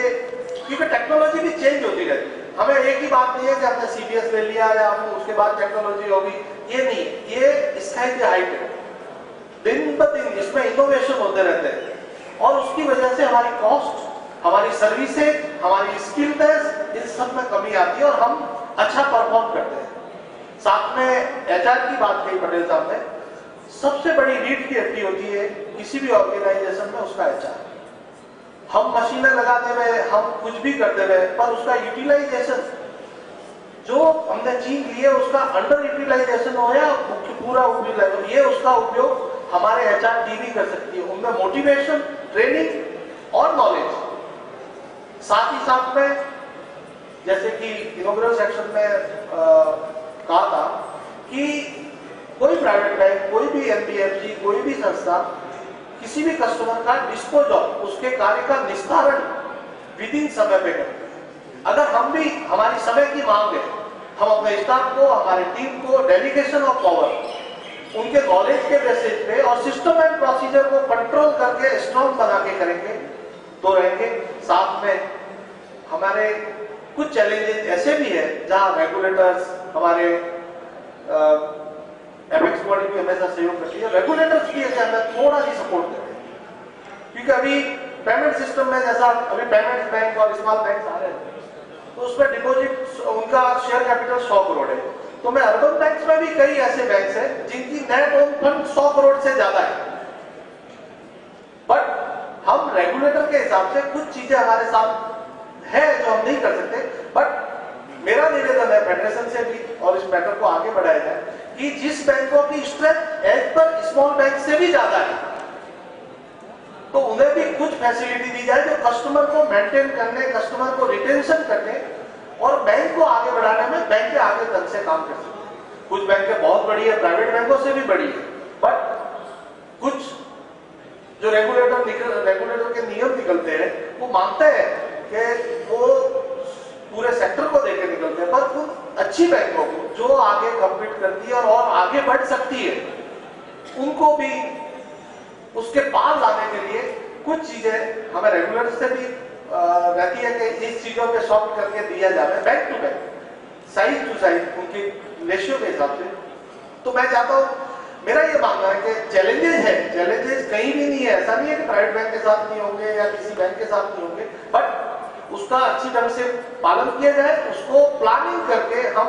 क्योंकि टेक्नोलॉजी भी चेंज होती रहती है. हमें एक ही बात नहीं है कि हमने सीबीएस ले लिया या हम उसके बाद टेक्नोलॉजी होगी, ये नहीं. ये स्काई की हाइट है. दिन ब दिन इसमें इनोवेशन होते रहते हैं और उसकी वजह से हमारी कॉस्ट, हमारी सर्विसेज, हमारी स्किल बेस, इन सब में कमी आती है और हम अच्छा परफॉर्म करते हैं. साथ में एचआर की बात कही पटेल साहब ने. सबसे बड़ी रीढ़ की हड्डी होती है किसी भी ऑर्गेनाइजेशन में उसका एचआर. हम मशीनें लगाते हुए, हम कुछ भी करते हुए, पर उसका यूटिलाइजेशन जो हमने चीज ली है उसका अंडर यूटिलाइजेशन हो या पूरा यूटिलाइजेशन, ये उसका उपयोग हमारे HR टीम ही कर सकती है। उनमें मोटिवेशन, ट्रेनिंग और नॉलेज, साथ ही साथ में जैसे कि इनॉग्रल सेक्शन में कहा था कि कोई प्राइवेट बैंक, कोई भी NBFC, कोई भी संस्था किसी भी कस्टमर का डिस्पोज ऑफ, उसके कार्य का निस्तारण विद इन समय पे करते हैं। अगर हम भी, हमारी समय की मांग है, हम अपने स्टाफ को, हमारी टीम को डेलीगेशन ऑफ पावर उनके नॉलेज के बेसिस पे और सिस्टम एंड प्रोसीजर को कंट्रोल करके स्ट्रॉन्ग बना के करेंगे तो रहेंगे। साथ में हमारे कुछ चैलेंजेस ऐसे भी है जहां रेगुलेटर्स, हमारे एपेक्स बॉडी भी हमेशा सहयोग करती है, रेगुलेटर्स भी ऐसे हमें थोड़ा सी सपोर्ट करते हैं। क्योंकि अभी पेमेंट सिस्टम में जैसा अभी पेमेंट्स बैंक और स्मॉल बैंक आ रहे हैं, तो उसमें डिपॉजिट, उनका शेयर कैपिटल 100 करोड़ है। तो मैं अर्बन बैंक्स में भी कई ऐसे बैंक्स हैं जिनकी नेट ओन फंड 100 करोड़ से ज्यादा है, बट हम रेगुलेटर के हिसाब से कुछ चीजें हमारे साथ है जो हम नहीं कर सकते। बट मेरा निवेदन है फेडरेशन से भी, और इस मैटर को आगे बढ़ाया जाए कि जिस बैंकों की strength as per small bank से भी ज्यादा है, तो उन्हें भी कुछ फैसिलिटी दी जाए जो कस्टमर को मेंटेन करने, कस्टमर को रिटेंशन करने और बैंक को आगे बढ़ाने में बैंक के आगे तक से काम कर सकते हैं। कुछ बैंकें बहुत बड़ी है, प्राइवेट बैंकों से भी बड़ी है, बट कुछ जो रेगुलेटर के नियम निकलते हैं वो मानते हैं कि वो पूरे सेक्टर को देके निकलते हैं, पर उन अच्छी बैंकों को जो आगे कम्पीट करती है और आगे बढ़ सकती है, उनको भी उसके पार लाने के लिए कुछ चीजें हमें रेगुलेटर से भी रहती है कि इस चीजों पे सॉल्व करके दिया जाता है bank to bank, size to size, उनके रेशियो के हिसाब से। तो मैं चाहता हूं, मेरा ये मानना है कि चैलेंजेस है, चैलेंजेस कहीं भी नहीं है, ऐसा नहीं है कि प्राइवेट बैंक के साथ नहीं होंगे या किसी बैंक के साथ नहीं होंगे, बट उसका अच्छी ढंग से पालन किया जाए, उसको प्लानिंग करके हम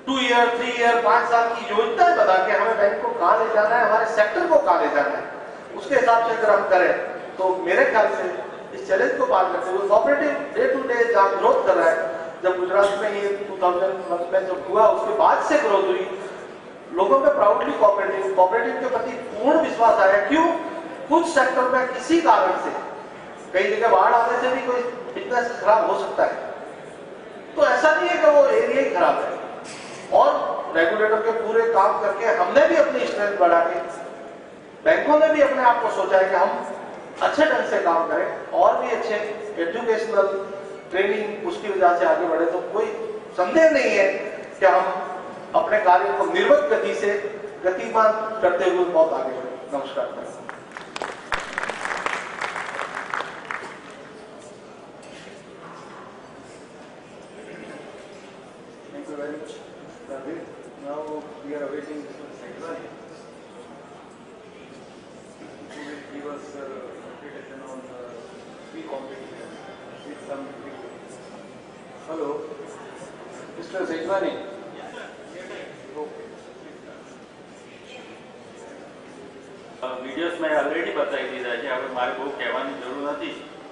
2 ईयर, 3 ईयर, 5 साल की योजनाएं बना के हमें बैंक को कहां ले जाना है, हमारे सेक्टर को कहां ले जाना है, उसके हिसाब से अगर हम करें तो मेरे ख्याल से इस चैलेंज को पार करते हुए कोऑपरेटिव डे टू डे जहां ग्रोथ कर रहा है, जब गुजरात में ये 2001 में जब हुआ उसके बाद से ग्रोथ हुई, लोगों में प्राउडली कोऑपरेटिव के प्रति पूर्ण विश्वास आया। क्यों? कुछ सेक्टर में किसी कारण से, कई जगह बाढ़ आने से भी कोई बिजनेस खराब हो सकता है, तो ऐसा नहीं है कि वो एरिया ही खराब है, और रेगुलेटर के पूरे काम करके हमने भी अपनी स्ट्रेंथ बढ़ा के, बैंकों ने भी अपने आप को सोचा है कि हम अच्छे ढंग से काम करें और भी अच्छे एजुकेशनल ट्रेनिंग उसकी वजह से आगे बढ़े, तो कोई संदेह नहीं है कि हम अपने कार्य को निर्वत गति से गतिमान करते हुए बहुत आगे बढ़े। नमस्कार। Thank you very much, David. Now we are awaiting Mr. Saidwani, who will give us presentation on e-competition with some figures. Hello, Mr. Saidwani. Okay. Videos મેં ઓલરેડી બતાવી દીધા છે, હવે મારે બહુ કહેવાની જરૂર નથી.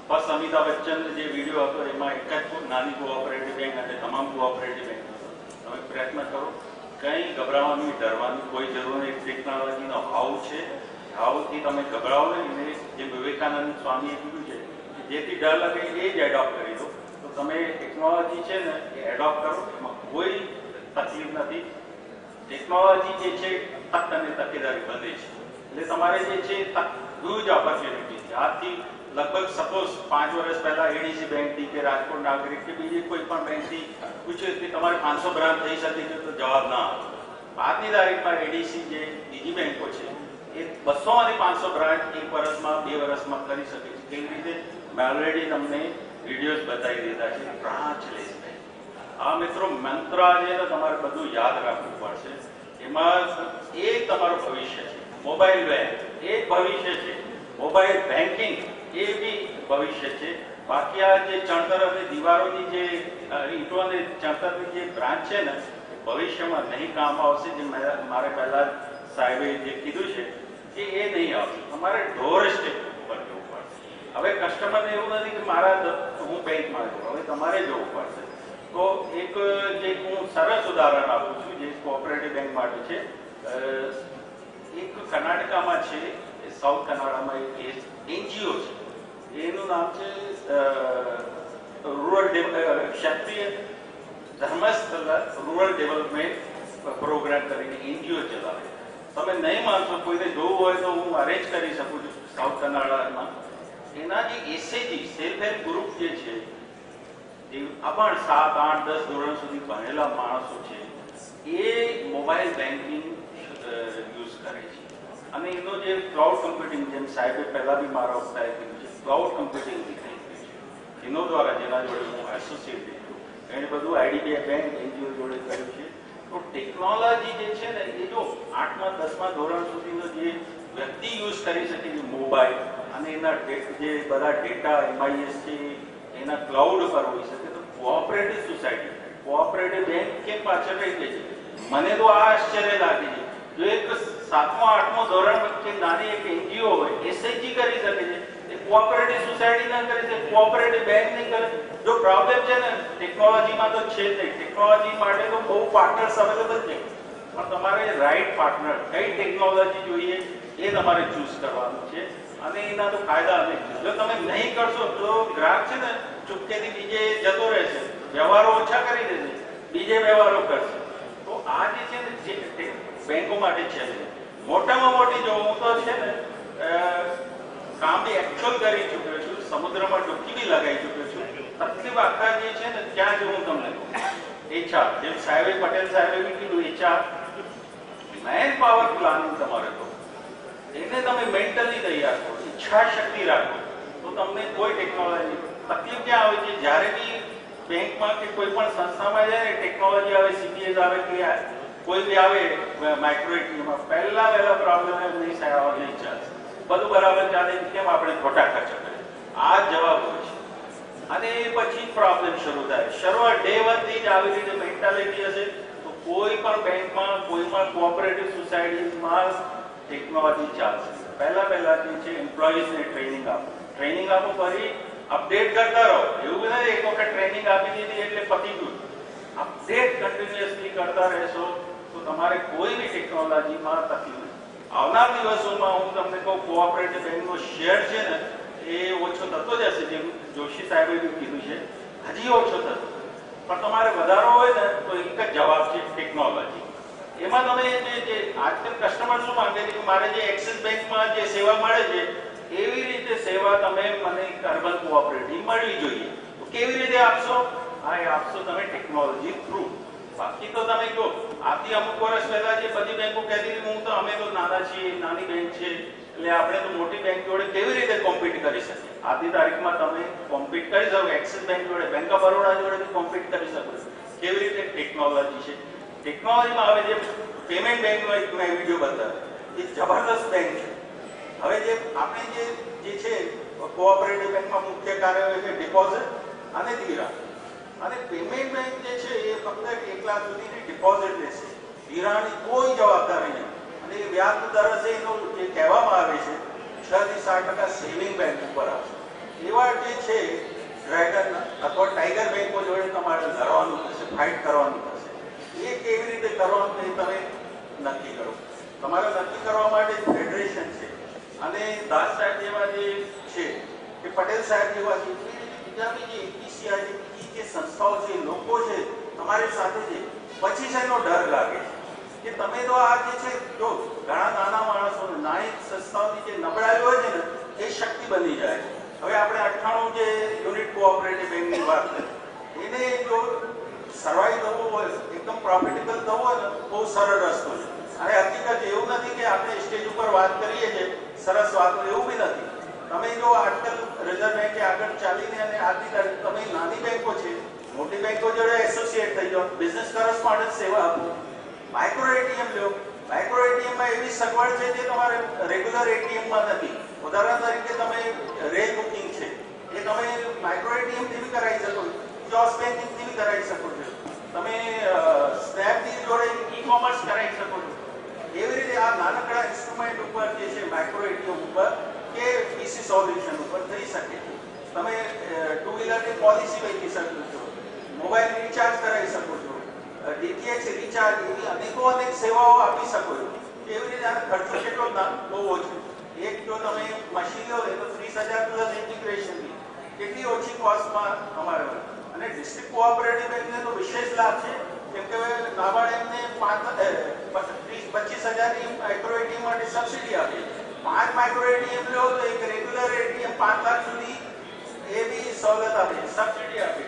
બસ અમિતાભ બચ્ચન જે વિડીયો હતો એમાં એક જ નાની કોઓપરેટિવ બેંક અને તમામ કોઓપરેટિવ બેંક હતો. તમે પ્રયત્ન કરો, કંઈ ગભરાવાની ડરવાની કોઈ જરૂર નહીં. ટેકનોલોજીનો હાવ છે, હાવથી તમે ગભરાવો નહીં. અને જે વિવેકાનંદ સ્વામીએ કીધું છે કે જેથી ડર લાગે એ જ એડોપ્ટ કરી દો. તો તમે ટેકનોલોજી છે ને એ એડોપ્ટ કરો, એમાં કોઈ તકલીફ નથી. ટેકનોલોજી જે છે તક અને તકેદારી બંને છે, એટલે તમારે જે છે હ્યુજ ઓપોર્ચ્યુનિટી છે. આજથી લગભગ સપોઝ 5 વર્ષ પહેલા એડીસી બેંકથી કે રાજકોટ નાગરિક કે બીજી કોઈ પણ બેંકથી પૂછ્યું કે તમારે 500 બ્રાન્ચ થઈ શકે છે, તો જવાબ ના આવે. આજની તારીખમાં એડીસી જે બીજી બેંકો છે એ 200 માંથી 500 બ્રાન્ચ 1 વર્ષમાં 2 વર્ષમાં કરી શકે છે. કેવી રીતે? મેં ઓલરેડી તમને વિડીયોઝ બતાવી દીધા છે. બ્રાન્ચલેસ બેંક, આ મિત્રો મંત્ર છે ને તમારે બધું યાદ રાખવું પડશે. એમાં એક તમારું ભવિષ્ય છે. મોબાઈલ બેંક એક ભવિષ્ય છે, મોબાઈલ બેન્કિંગ એ બી ભવિષ્ય છે. બાકી આ જે ચણતર અને દિવારોની જે ઈંટો અને ચણતરની જે બ્રાન્ચ છે ને એ ભવિષ્યમાં નહીં કામ આવશે. જે મારે પહેલા સાહેબે જે કીધું છે કે એ નહીં આવશે. તમારે ડોર સ્ટેપ ઉપર જવું પડશે. હવે કસ્ટમરને એવું નથી કે મારા હું બેંકમાં જઉં, હવે તમારે જવું પડશે. તો એક જે હું સરસ ઉદાહરણ આપું છું જે કોઓપરેટિવ બેંક માટે છે. એક કર્ણાટકામાં છે, સાઉથ કનાડામાં એક એનજીઓ છે, એનું નામ છે રૂરલ ક્ષત્રિય ધર્મસ્થળ રૂરલ ડેવલપમેન્ટ પ્રોગ્રામ કરીને એનજીઓ ચલાવે. તમે નહીં માનશો, કોઈને જોવું હોય તો હું અરેન્જ કરી શકું છું સાઉથ કનાડામાં. એના જે એસએજી સેલ્ફ હેલ્પ ગ્રુપ જે છે, જે અભણ 7, 8, 10 ધોરણ સુધી ભણેલા માણસો છે, એ મોબાઈલ બેન્કિંગ યુઝ કરે છે. અને એનો જે ક્લાઉડ કમ્પ્યુટિંગ, જેમ સાહેબે પહેલા બી મારા વખતે કીધું છે, ક્લાઉડ કમ્પ્યુટિંગ થઈ ગયું છે એનો દ્વારા, જેના જોડે હું એસોસિએટ છું, એને બધું આઈડીબીઆઈ બેંક એનજીઓ જોડે કર્યું છે. તો ટેકનોલોજી જે છે ને, એ જો 8મા 10મા ધોરણ સુધીનો જે વ્યક્તિ યુઝ કરી શકે છે મોબાઈલ, અને એના જે બધા ડેટા એમઆઈએસ છે એના ક્લાઉડ પર હોઈ શકે, તો કોઓપરેટિવ સોસાયટી, કોઓપરેટિવ બેંક કેમ પાછળ રહી ગઈ છે? મને તો આ આશ્ચર્ય લાગે છે. જો એક 7મા 8મો ધોરણ વચ્ચે નાની એક એનજીઓ હોય, એસએચજી કરી શકે છે, એ કોઓપરેટિવ સોસાયટી ના કરી શકે, કોઓપરેટિવ બેંક નહીં કરે. જો પ્રોબ્લેમ છે ને ટેકનોલોજીમાં તો છે જ નહીં. ટેકનોલોજી માટે તો બહુ પાર્ટનર્સ અવેલેબલ છે, પણ તમારે રાઈટ પાર્ટનર, કઈ ટેકનોલોજી જોઈએ એ તમારે ચૂઝ કરવાનું છે. અને એના તો ફાયદા અનેક છે. જો તમે નહીં કરશો તો ગ્રાહક છે ને ચૂપકેથી બીજે જતો રહેશે, વ્યવહારો ઓછા કરી દેશે, બીજે વ્યવહારો કરશે. તો આ જે છે ને જે બેંકો માટે છે, મોટામાં મોટી જો હું તો છે ને કામ બી એકચ્યુઅલ કરી ચૂક્યો છું, સમુદ્રમાં ડૂબકી બી લગાવી ચૂક્યો છું. તકલીફ આખા જે છે ને ત્યાં જો હું તમને HR, જેમ સાહેબે પટેલ સાહેબે બી કીધું, HR મેન પાવર પ્લાનિંગ તમારે તો એને તમે મેન્ટલી તૈયાર કરો, ઈચ્છા શક્તિ રાખો, તો તમને કોઈ ટેકનોલોજી તકલીફ ક્યાં આવે છે? જ્યારે બી બેંકમાં કે કોઈ પણ સંસ્થામાં જાય ને, ટેકનોલોજી આવે, CPS આવે કે કોઈ બી આવે માઇક્રો એટીએમમાં, પહેલા પ્રોબ્લેમ એમ નહીં સાહેબ નહીં ચાલશે, બધું બરાબર ચાલે, કેમ આપણે ખોટા ખર્ચ કરીએ? આ જવાબ હોય છે. અને પછી પ્રોબ્લેમ શરૂ થાય. શરૂઆત ડે 1 થી જ આવી રીતે મેન્ટાલિટી હશે તો કોઈ પણ બેંકમાં, કોઈ પણ કોઓપરેટિવ સોસાયટીમાં ટેકનોલોજી ચાલશે. પહેલા જે છે એમ્પ્લોઈઝને ટ્રેનિંગ આપો, ફરી અપડેટ કરતા રહો. એવું નથી એક વખત ટ્રેનિંગ આપી દીધી એટલે પતી ગયું. અપડેટ કન્ટિન્યુઅસલી કરતા રહેશો તો તમારે કોઈ બી ટેકનોલોજીમાં તકલીફ નહીં. આવનાર દિવસોમાં હું તમને કહું, કોઓપરેટિવ બેંકનો શેર છે ને એ ઓછો થતો જ હશે, જેમ જોશી સાહેબે બી કીધું છે, હજી ઓછો થતો. પણ તમારે વધારો હોય ને તો એક જ જવાબ છે, ટેકનોલોજી. એમાં તમે જે આજકાલ કસ્ટમર શું માંગે છે કે મારે જે એક્સિસ બેંકમાં જે સેવા મળે છે એવી રીતે સેવા તમે મને અર્બન કોઓપરેટિવ મળવી જોઈએ. તો કેવી રીતે આપશો? હા, એ આપશો તમે ટેકનોલોજી થ્રુ. બાકી તો તમે જો આથી અમુક વર્ષ પહેલા જે બધી બેંકો કહેતી હતી હું તો અમે તો નાના છીએ, નાની બેંક છે, એટલે આપણે તો મોટી બેંક જોડે કેવી રીતે કોમ્પીટ કરી શકીએ? આજની તારીખમાં તમે કોમ્પીટ કરી શકો, એક્સિસ બેંક જોડે, બેંક ઓફ બરોડા જોડે બી કોમ્પીટ કરી શકો. કેવી રીતે? ટેકનોલોજી છે. ટેકનોલોજીમાં હવે જે પેમેન્ટ બેંકનો એક મેં વિડીયો બતાવ્યો, એ જબરદસ્ત બેંક છે. હવે જે આપણે જે છે કોઓપરેટિવ બેંકમાં મુખ્ય કાર્ય હોય છે ડિપોઝિટ અને ધિરાણ. અને પેમેન્ટ બેંક જે છે એ ફક્ત 1 લાખ સુધીની ડિપોઝિટ લેશે, ધિરાણની કોઈ જવાબદારી નહીં. અને એ વ્યાજ દર હશે એનું જે કહેવામાં આવે છે 6 થી 7% સેવિંગ બેંક ઉપર આવશે. એવા જે છે ડ્રેગન અથવા ટાઈગર બેંકો જોડે તમારે લડવાનું થશે, ફાઇટ કરવાનું થશે. એ કેવી રીતે કરવાનું એ તમે નક્કી કરો. તમારે નક્કી કરવા માટે ફેડરેશન છે, અને દાસ સાહેબ જેવા જે છે કે પટેલ સાહેબ જેવા છે, બીજા બી જે APCI જે સંસ્થાઓ છે, લોકો છે તમારી સાથે છે, પછી છે એનો ડર લાગે છે કે તમે તો આ જે છે જો ઘણા નાના માણસો, નાની સંસ્થાઓની જે નબળાઈ હોય છે ને એ શક્તિ બની જાય. હવે આપણે 98 જે યુનિટ કોઓપરેટિવ બેંકની વાત કરી, એને જો સર્વાઈવ થવું હોય, એકદમ પ્રોફિટેબલ થવું હોય ને, બહુ સરળ રસ્તો છે. અને હકીકત એવું નથી કે આપણે સ્ટેજ ઉપર વાત કરીએ છીએ સરસ વાતો, એવું બી નથી. તમે જો આજકાલ રિઝર્વ બેંકે આગળ ચાલીને અને આજની તારીખ તમે નાની બેંકો છે, મોટી બેંકો જોડે એસોસિએટ થઈ જાઓ, બિઝનેસ કરસ્પોન્ડન્ટ સેવા આપો, માઇક્રો એટીએમ લો. માઇક્રો એટીએમમાં એવી સગવડ છે જે તમારે રેગ્યુલર એટીએમમાં નથી. ઉદાહરણ તરીકે તમે રેલ બુકિંગ છે એ તમે માઇક્રો એટીએમથી બી કરાવી શકો છો, જોસ બેન્કિંગથી બી કરાવી શકો છો, તમે સ્નેપડીલ જોડે ઈ-કોમર્સ કરાવી શકો છો. એવી રીતે આ નાનકડા ઇન્સ્ટ્રુમેન્ટ ઉપર જે છે માઇક્રો એટીએમ ઉપર કે પીસી સોલ્યુશન ઉપર થઈ શકે. તમે 2 વ્હીલરની પોલિસી વેચી શકો છો, મોબાઈલ રિચાર્જ કરાવી શકો છો, DTH રિચાર્જ, એવી અનેક સેવાઓ આપી શકો છો. એવી રીતે આનો ખર્ચો કેટલો બહુ ઓછો. એક જો તમે મશીન લો તો 30,000 પ્લસ ઇન્ટિગ્રેશન કેટલી ઓછી કોસ્ટમાં અમારે હોય. અને ડિસ્ટ્રિક્ટ કોઓપરેટિવ બેંકને તો વિશેષ લાભ છે કેમ કે નાબાર્ડ એમને 25,000ની માઇક્રો એટીએમ માટે સબસિડી આપે. 5 માઇક્રો એટીએમ લો તો એક રેગ્યુલર એટીએમ 5 લાખ સુધી એ બી સવલત આપે, સબસિડી આપે.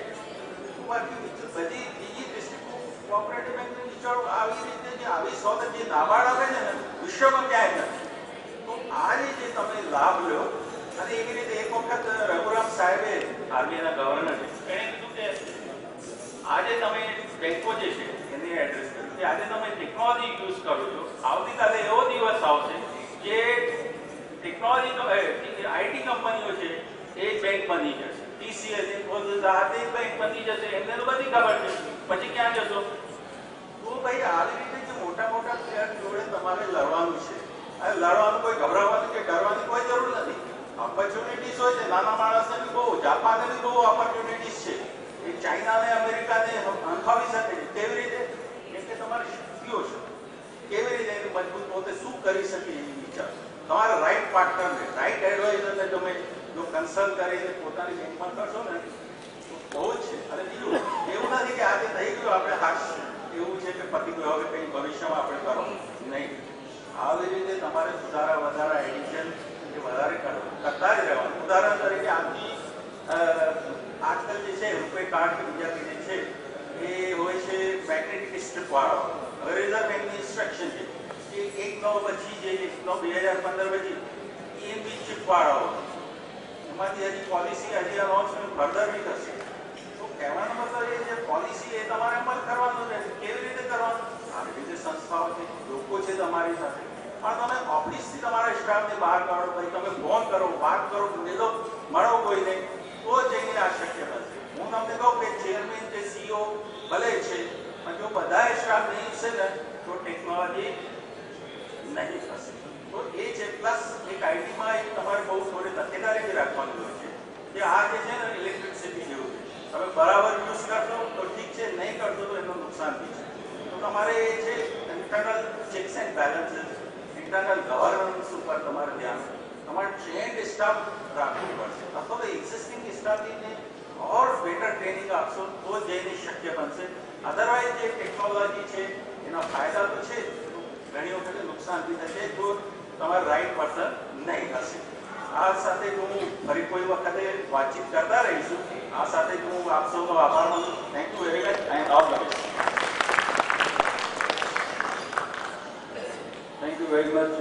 બાકી બધી બીજી ડિસ્ટ્રિક્ટ કોઓપરેટિવ બેંકની નીચે આવી રીતે જે આવી સવલત જે નાબાર્ડ આપે છે ને વિશ્વમાં ક્યાંય નથી. તો આ રીતે તમે લાભ લો. અને એવી રીતે એક વખત રઘુરામ સાહેબે આરબીઆઈના ગવર્નર એણે કીધું કે આજે તમે બેંકો જે છે એને એડ્રેસ કર્યું કે આજે તમે ટેકનોલોજી યુઝ કરો છો, આવતીકાલે એવો દિવસ આવશે કે ટેકનોલોજી આઈટી કંપનીઓ છે એ બેંક બની જશે. ટીસીએસ હાથે બેંક બની જશે, એમને તો બધી ખબર છે. પછી ક્યાં જશો? તો ભાઈ આવી રીતે જે મોટા મોટા પ્લેયર જોડે તમારે લડવાનું છે. લડવાનું કોઈ ગભરાવાની કે ડરવાની કોઈ જરૂર નથી. ઓપોર્ચ્યુનિટીઝ હોય છે નાના માણસને બી બહુ, જાપાનને બી બહુ ઓપોર્ચ્યુનિટીઝ છે. એ ચાઇનાને અમેરિકાને હંફાવી શકે છે. કેવી રીતે? કેમ કે તમારી શક્તિઓ છે. કેવી રીતે મજબૂત પોતે શું કરી શકે એ વિચાર. તમારા રાઈટ પાર્ટનરને, રાઈટ એડવાઇઝરને તમે જો કન્સલ્ટ કરીને પોતાની બેંકમાં કરશો ને તો બહુ જ છે. અને બીજું એવું નથી કે આજે થઈ ગયું આપણે હાશ એવું છે કે પતિ ગયો હવે કંઈ ભવિષ્યમાં આપણે કરવું નહીં. આવી રીતે તમારે સુધારા વધારા એડિશન વધારે કરતા જ રહેવાનું. ઉદાહરણ તરીકે આજકાલ જે છે રૂપે કાર્ડ કે બીજા જે છે એ હોય છે મેગ્નેટિક સ્ટ્રીપ વાળો. હવે રિઝર્વ બેંકની ઇન્સ્ટ્રક્શન છે કે 1/9 પછી જે 1/9/2015 પછી EMB ચીપ વાળો એમાંથી હજી પોલિસી હજી અનાઉન્સમેન્ટ ફર્ધર બી થશે. તો કહેવાનો મતલબ એ છે પોલિસી એ તમારે અમલ કરવાનો રહેશે. કેવી રીતે કરવાનું? આવી રીતે સંસ્થાઓ છે, લોકો છે તમારી સાથે. પણ તમે ઓફિસથી તમારા સ્ટાફને બહાર કાઢો, પછી તમે ફોન કરો, વાત કરો, મળો કોઈને તો જઈને આ શક્ય બનશે. હું તમને કહું કે ચેરમેન કે CEO ભલે છે પણ જો બધા સ્ટાફ નહીં છે ને તો ટેકનોલોજી નહીં થશે. તો એ છે. પ્લસ એક આઈટીમાં એક તમારે બહુ થોડી તકેદારી બી રાખવાની હોય છે કે આ જે છે ને ઇલેક્ટ્રિસિટી જેવું છે. તમે બરાબર યુઝ કરશો તો ઠીક છે, નહીં કરશો તો એનું નુકસાન બી છે. તો તમારે એ છે internal checks and balances, internal governance ઉપર તમારે ધ્યાન, તમારે ટ્રેન્ડ સ્ટાફ રાખવું પડશે. અથવા તો એક્ઝિસ્ટિંગ સ્ટાફને ઓર બેટર ટ્રેનિંગ આપશો તો જ એને શક્ય બનશે. અધરવાઇઝ જે ટેકનોલોજી છે એના ફાયદા તો છે, ઘણી વખતે નુકસાન બી થશે જો તમારે રાઈટ પર્સન નહીં હશે. આ સાથે હું ફરી કોઈ વખતે વાતચીત કરતા રહીશું. આ સાથે હું આપ સૌનો આભાર માનું છું. Thank you very much and all the best. Thank you very much,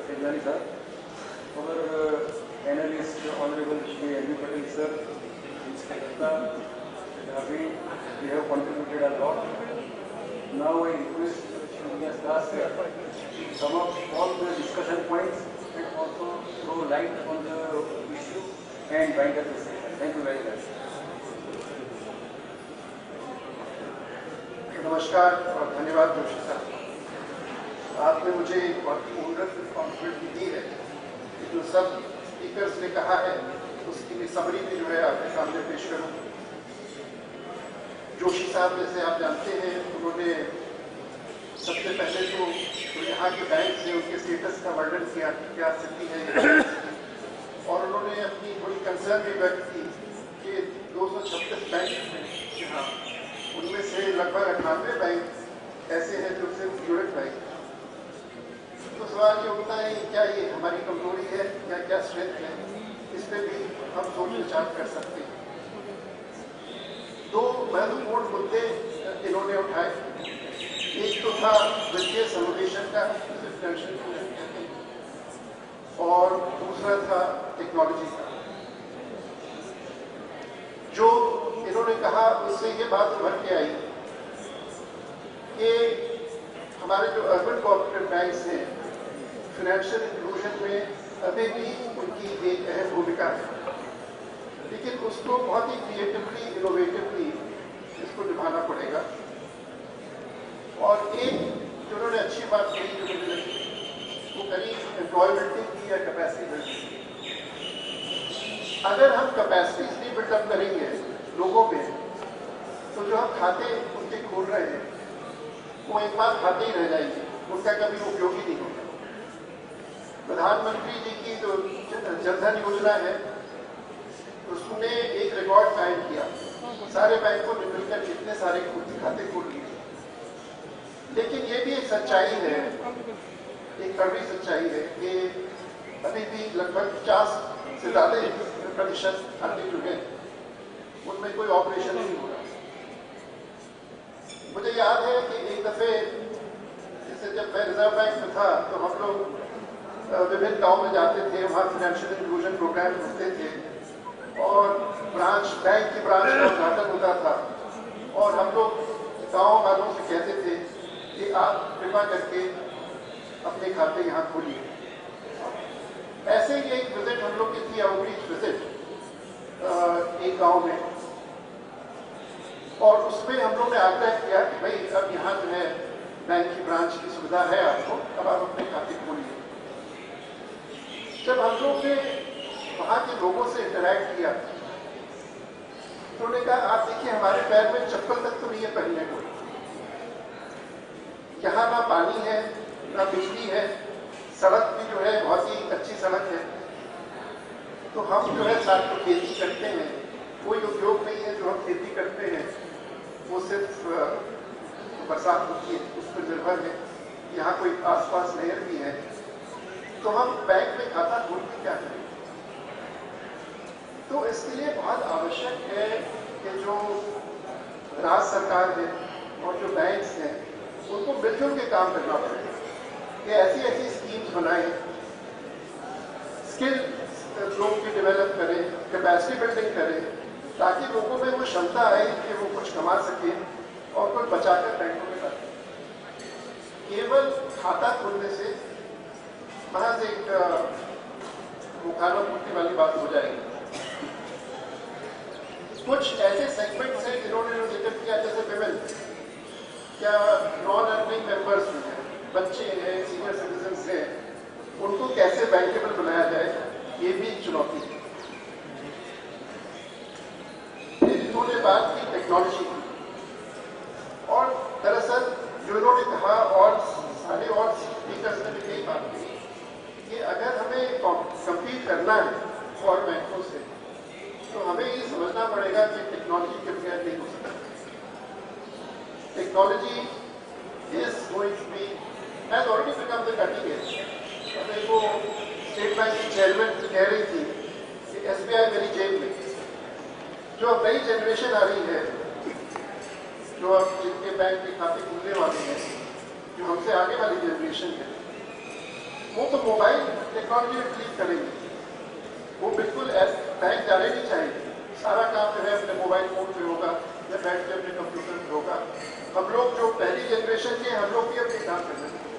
Singhani sir. Our analyst, Honorable Shri N.V. Patel sir, Inspector, we have contributed a lot. Now I request Shri Vyas Das sir to sum up all the discussion points and also throw light on the issue and wind up the session. Thank you very much. नमस्कार और धन्यवाद जोशी साहब. आपने मुझे एक बहुत ही उन्नत responsibility दी है कि जो सब स्पीकर्स ने कहा है उसकी भी समरी भी जो है आपके सामने पेश करूँ. जोशी साहब जैसे आप जानते हैं उन्होंने सबसे पहले तो यहाँ के बैंक से उनके स्टेटस का वर्णन किया, क्या स्थिति है और उन्होंने अपनी थोड़ी कंसर्न भी व्यक्त की कि 236 बैंक हैं यहाँ, उनमें से लगभग 98 बैंक ऐसे हैं जो सिर्फ यूनिट बैंक. तो सवाल ये उठता है क्या ये हमारी कमजोरी है या क्या स्ट्रेंथ है, इस पर भी हम सोच विचार कर सकते हैं. दो महत्वपूर्ण मुद्दे इन्होंने उठाए. एक तो था वित्तीय समावेशन का और दूसरा था टेक्नोलॉजी का. जो इन्होंने कहा उससे ये बात उभर के आई कि हमारे जो अर्बन कोऑपरेटिव बैंक्स हैं फाइनेंशियल इंक्लूजन में अभी भी उनकी एक अहम भूमिका है, लेकिन उसको बहुत ही क्रिएटिवली इनोवेटिवली इसको निभाना पड़ेगा. और एक जो उन्होंने अच्छी बात कही जो मुझे लगी वो करी एम्प्लॉयबिलिटी की या कैपेसिटी बिल्डिंग. अगर हम कैपेसिटीज नहीं बिल्डअप करेंगे लोगों में तो जो हम खाते उनके खोल रहे हैं वो एक बार खाते ही रह जाएंगे, उनका कभी उपयोग ही नहीं होगा. प्रधानमंत्री जी की जो जनधन योजना है उसने एक रिकॉर्ड कायम किया, सारे बैंकों ने मिलकर कितने सारे खाते खोल लिए। लेकिन ये भी एक सच्चाई है, एक कड़वी सच्चाई है कि अभी भी लगभग 50 से ज्यादा प्रतिशत खाते जो है उनमें कोई ऑपरेशन नहीं हो रहा। मुझे याद है कि एक दफे जैसे जब मैं रिजर्व बैंक में था तो हम लोग विभिन्न गांव में जाते थे, वहाँ फाइनेंशियल इंक्लूजन प्रोग्राम होते थे और बैंक की ब्रांच का उद्घाटन होता था और हम लोग गांव वालों से कहते थे कि आप कृपा करके अपने खाते यहाँ खोलिए। ऐसे ही एक विजिट हम लोग की थी, आउटरीच विजिट एक गांव में, और उसमें हम लोग ने आग्रह किया कि भाई अब यहाँ जो है बैंक की ब्रांच की सुविधा है आपको, अब आप अपने खाते खोलिए। जब हम लोग ने वहां के लोगों से इंटरैक्ट किया तो उन्होंने कहा आप देखिए हमारे पैर में चप्पल तक तो नहीं है पहनने को, यहाँ ना पानी है ना बिजली है, सड़क भी जो है बहुत ही अच्छी सड़क है, तो हम जो है साथ में खेती करते हैं, कोई उद्योग नहीं है जो हम खेती करते हैं, वो सिर्फ बरसात होती है उस पर निर्भर है, यहाँ कोई आसपास नहर भी है, तो हम बैंक में खाता खोल के क्या करें। तो इसके लिए बहुत आवश्यक है कि जो राज्य सरकार है और जो बैंक्स हैं उनको मिलजुल के काम करना पड़ेगा कि ऐसी ऐसी स्कीम्स बनाएं, स्किल लोगों की डेवलप करें, कैपेसिटी बिल्डिंग करें, ताकि लोगों में वो क्षमता आए कि वो कुछ कमा सके और कुछ बचाकर बैंकों में रखें। केवल खाता खोलने से महज एक मुखाना पूर्ति वाली बात हो जाएगी। कुछ ऐसे सेगमेंट्स हैं जिन्होंने जिक्र किया, जैसे विमेन या नॉन अर्निंग मेंबर्स हैं, बच्चे हैं, सीनियर सिटीजन्स हैं, उनको कैसे बैंकेबल बनाया जाए, ये भी एक चुनौती है। फिर इन्होंने बात की टेक्नोलॉजी की, और दरअसल जो इन्होंने कहा और सारे और स्पीकर्स ने भी यही बात की कि अगर हमें कम्पीट करना है और बैंकों से तो हमें ये समझना पड़ेगा कि टेक्नोलॉजी के बगैर नहीं हो सकता। Technology is going to be has already become the cutting edge. अभी वो स्टेट बैंक की चेयरमैन कह रही थी कि SBI मेरी जेब में, जो अब नई जनरेशन आ रही है, जो अब जिनके बैंक के खाते खुलने वाले हैं, जो हमसे आगे वाली जनरेशन है, वो तो मोबाइल टेक्नोलॉजी में बिलीव करेंगे, वो बिल्कुल बैंक जाने नहीं चाहेंगे, सारा काम जो है अपने मोबाइल फोन पे होगा या बैठ के अपने कंप्यूटर पे होगा। हम लोग जो पहली जनरेशन के, हम लोग भी अपने काम करना चाहिए।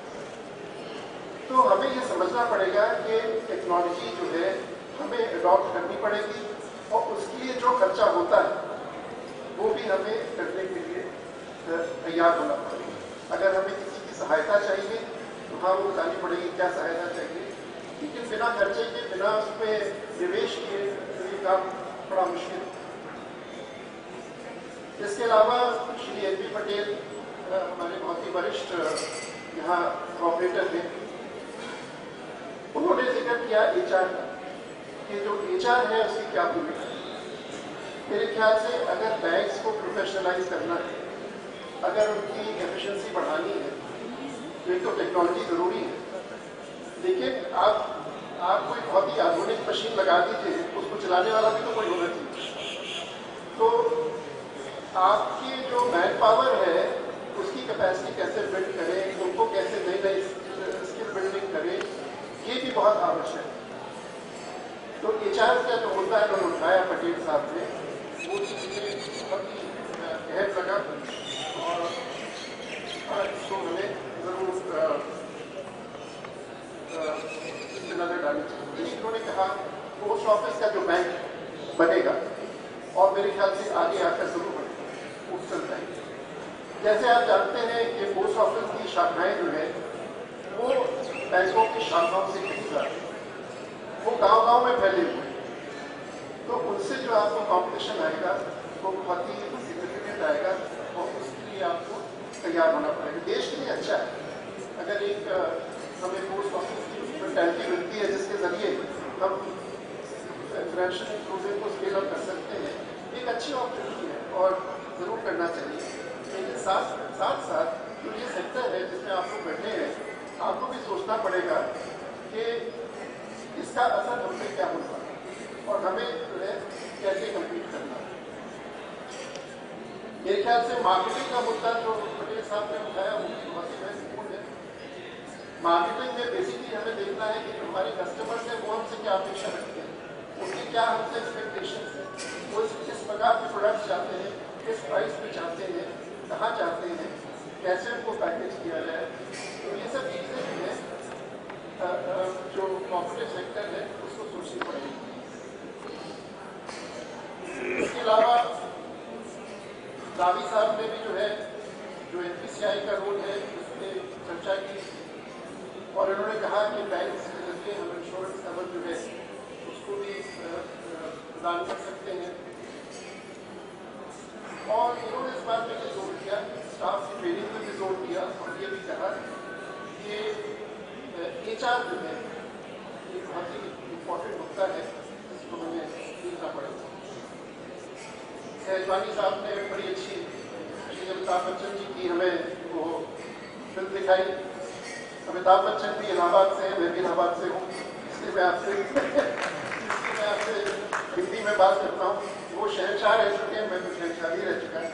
तो हमें ये समझना पड़ेगा कि टेक्नोलॉजी जो है हमें अडॉप्ट करनी पड़ेगी और उसके लिए जो खर्चा होता है वो भी हमें करने के लिए तैयार होना पड़ेगा। अगर हमें किसी की सहायता चाहिए तो हाँ, वो बतानी पड़ेगी क्या सहायता चाहिए, लेकिन बिना खर्चे के, बिना उसमें निवेश किए ये काम बड़ा मुश्किल। इसके अलावा श्री NP पटेल हमारे बहुत ही वरिष्ठ यहाँ ऑपरेटर हैं, उन्होंने जिक्र किया HR का कि जो HR है उसकी क्या भूमिका है। मेरे ख्याल से अगर बैंक्स को प्रोफेशनलाइज करना है, अगर उनकी एफिशिएंसी बढ़ानी है, तो एक तो टेक्नोलॉजी जरूरी है, लेकिन आप कोई बहुत ही आधुनिक मशीन लगा दीजिए, उसको चलाने वाला भी तो कोई होना चाहिए। तो आपकी जो मैन पावर है उसकी कैपेसिटी कैसे बिल्ड करें, उनको कैसे नई नई स्किल बिल्डिंग करें, ये भी बहुत आवश्यक है। तो HR का जो मुद्दा है उन्होंने उठाया पटेल साहब ने, वो चीज़ें बहुत ही अहम लगा और इसको हमें जरूर नजर डालनी चाहिए। उन्होंने कहा पोस्ट ऑफिस का जो बैंक बनेगा, और मेरे ख्याल से आगे आकर जरूर बनेगा पोस्टल बैंक। जैसे आप जानते हैं कि पोस्ट ऑफिस की शाखाएं जो है वो बैंकों की शाखाओं से कहीं ज़्यादा, वो गांव-गांव में फैले हुए हैं, तो उनसे जो आपको कॉम्पिटिशन आएगा वो बहुत ही सिग्निफिकेंट आएगा और उसके लिए आपको तैयार होना पड़ेगा। देश के लिए अच्छा है अगर एक हमें पोस्ट ऑफिस की मेंटालिटी मिलती है जिसके जरिए हम फाइनेंशियल इंक्लूजन को स्केल अप कर सकते हैं, एक अच्छी अपॉर्चुनिटी है और ज़रूर करना चाहिए। लेकिन साथ साथ जो ये सेक्टर है जिसमें आप लोग बैठे हैं, आपको भी सोचना पड़ेगा कि इसका असर हम पे क्या होगा और हमें जो है कैसे कम्पीट करना है। मेरे ख्याल से मार्केटिंग का मुद्दा जो पटेल साहब ने उठाया वो बहुत ही महत्वपूर्ण है। मार्केटिंग में बेसिकली हमें देखना है कि हमारे कस्टमर्स हैं वो हमसे क्या अपेक्षा रखते हैं, उनकी क्या हमसे एक्सपेक्टेशन है, वो किस प्रकार के प्रोडक्ट्स चाहते हैं, किस प्राइस पे चाहते हैं, कहाँ चाहते हैं, कैसे उनको पैकेज किया जाए। तो ये सब चीज़ें जो है जो कॉर्पोरेट सेक्टर है उसको सोचनी पड़ेगी। इसके अलावा रावी साहब ने भी जो है जो NPCI का रोल है उस पर चर्चा की और उन्होंने कहा कि बैंक के जरिए हम इंश्योरेंस कवर जो है उसको भी प्रदान कर सकते हैं। और इन्होंने इस बात पर भी जोर दिया, स्टाफ की ट्रेनिंग में भी जोर दिया और ये भी कहा कि HR जो है ये बहुत ही इम्पोर्टेंट मुद्दा है जिसको हमें देखना पड़ेगा। सहजवानी साहब ने बड़ी अच्छी श्री अमिताभ बच्चन जी की हमें वो फिल्म दिखाई। अमिताभ बच्चन भी इलाहाबाद से हैं, मैं भी इलाहाबाद से हूँ, इसलिए मैं आपसे हिंदी में बात करता हूँ। वो शहंशाह रह चुके हैं, मैं तो शहंशाह ही रह चुका है।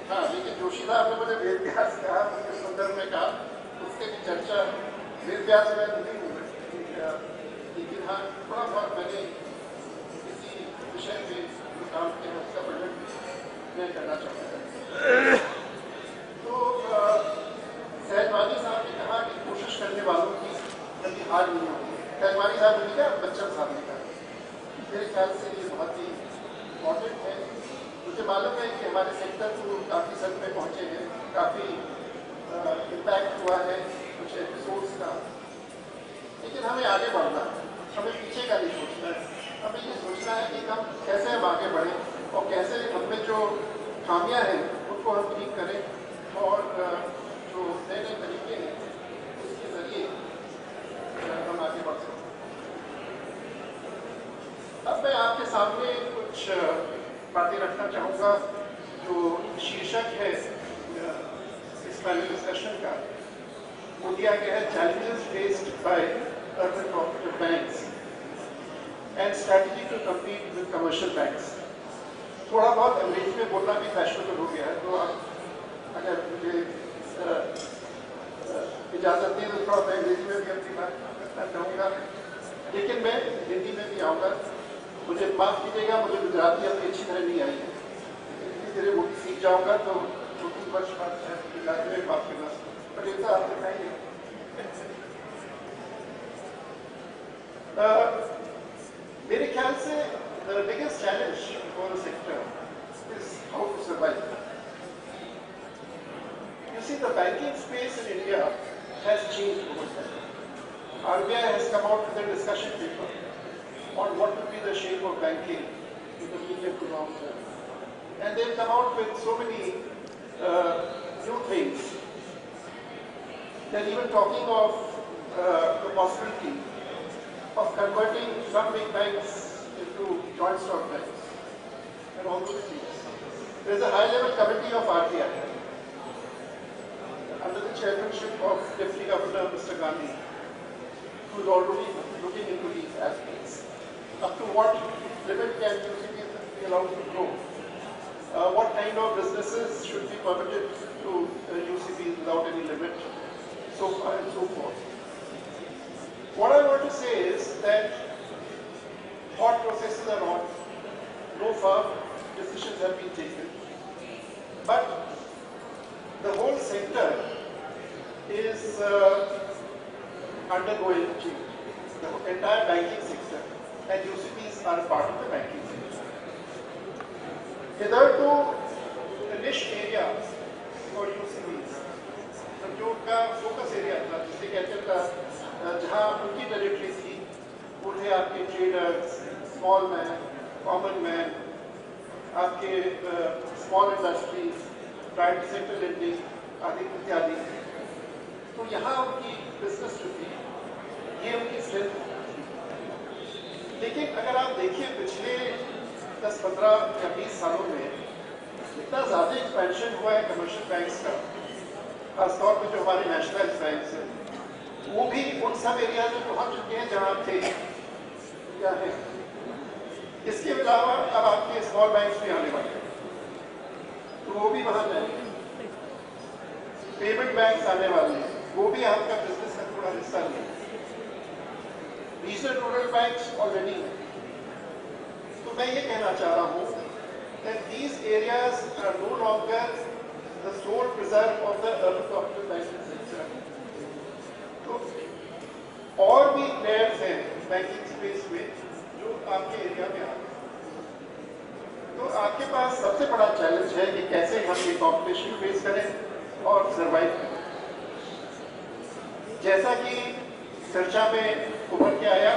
हाँ, लेकिन जोशी साहब ने मुझे वेद व्यास कहा, मुझे संदर्भ में कहा, उसके भी चर्चा वेद व्यास में नहीं हुई, लेकिन हाँ थोड़ा बहुत मैंने किसी विषय पे जो काम किया उसका वर्णन मैं करना चाहता हूँ। तो सहजवानी साहब ने कहा कि कोशिश करने वालों की कभी हार नहीं होगी। सहजवानी साहब ने कहा, बच्चन साहब ने कहा, मेरे ख्याल से ये बहुत ही इम्पोर्टेंट है। मुझे मालूम है कि हमारे सेक्टर को काफ़ी सद में पहुँचे हैं, काफ़ी इम्पैक्ट हुआ है कुछ एपिसोड्स का, लेकिन हमें आगे बढ़ना है, हमें पीछे का नहीं सोचना है। हमें ये सोचना है कि हम कैसे हम आगे बढ़ें और कैसे हमें जो खामियां हैं उनको हम ठीक करें और जो नए नए तरीके हैं उसके जरिए हम आगे बढ़ सकते हैं। अब मैं आपके सामने कुछ बातें रखना चाहूँगा। जो शीर्षक है इस पैनल डिस्कशन का वो दिया गया है challenges faced by urban cooperative banks and strategy to compete with commercial banks. थोड़ा बहुत अंग्रेजी में बोलना भी फैशनेबल हो गया है, तो आप अगर मुझे इजाज़त दें तो थोड़ा मैं अंग्रेजी में भी अपनी बात करना चाहूँगा, लेकिन मैं हिंदी में भी आऊँगा। मुझे माफ़ कीजिएगा, मुझे गुजराती अपनी अच्छी तरह नहीं आई है, धीरे धीरे वो भी सीख जाऊँगा, तो 2-3 वर्ष बाद गुजराती में बात करना पटेल साहब आप बताइए। मेरे ख्याल से the biggest challenge for the sector is how to survive. You see, the banking space in India has changed over time. RBI has come out with a discussion paper on what will be the shape of banking in the medium to long term. And they've come out with so many new things. They're even talking of the possibility of converting some big banks into joint stock banks and all those things. There is a high-level committee of RBI under the chairmanship of Deputy Governor Mr. Gandhi, who is already looking into these aspects. Up to what limit can UCBs be allowed to grow? What kind of businesses should be permitted to UCBs without any limit? So far and so forth. What I want to say is that thought processes are on, no firm decisions have been taken, but the whole sector is undergoing change. The entire banking sector and UCBs are a part of the banking sector. Hitherto, the niche area for UCBs, जो उनका focus area था, जिसे कहते था जहाँ उनकी territory थी, वो थे आपके traders, small man, common man, आपके small industries, private sector lending, आदि इत्यादि। तो यहाँ उनकी बिजनेस जो थी ये उनकी स्ट्रेंथ थी। लेकिन अगर आप देखिए पिछले 10, 15 या 20 सालों में इतना ज़्यादा एक्सपेंशन हुआ है कमर्शियल बैंक्स का, खासतौर पर जो हमारे नेशनल बैंक्स हैं, वो भी उन सब एरियाज में पहुंच चुके हैं जहां थे क्या है। इसके अलावा अब आपके स्मॉल बैंक्स भी आने वाले हैं, तो वो भी वहां जाएंगे। पेमेंट बैंक्स आने वाले हैं, वो भी आपका बिजनेस का थोड़ा हिस्सा लेंगे। रीजनल रूरल बैंक्स ऑलरेडी है। तो मैं ये कहना चाह रहा हूं that these areas are no longer the sole preserve of the urban cooperative banking sector. तो और भी प्लेयर्स हैं बैंकिंग स्पेस में जो आपके एरिया में आ रहे हैं। तो आपके पास सबसे बड़ा चैलेंज है कि कैसे हम ये कॉम्पिटिशन फेस करें और सर्वाइव करें। जैसा कि चर्चा में उभर के आया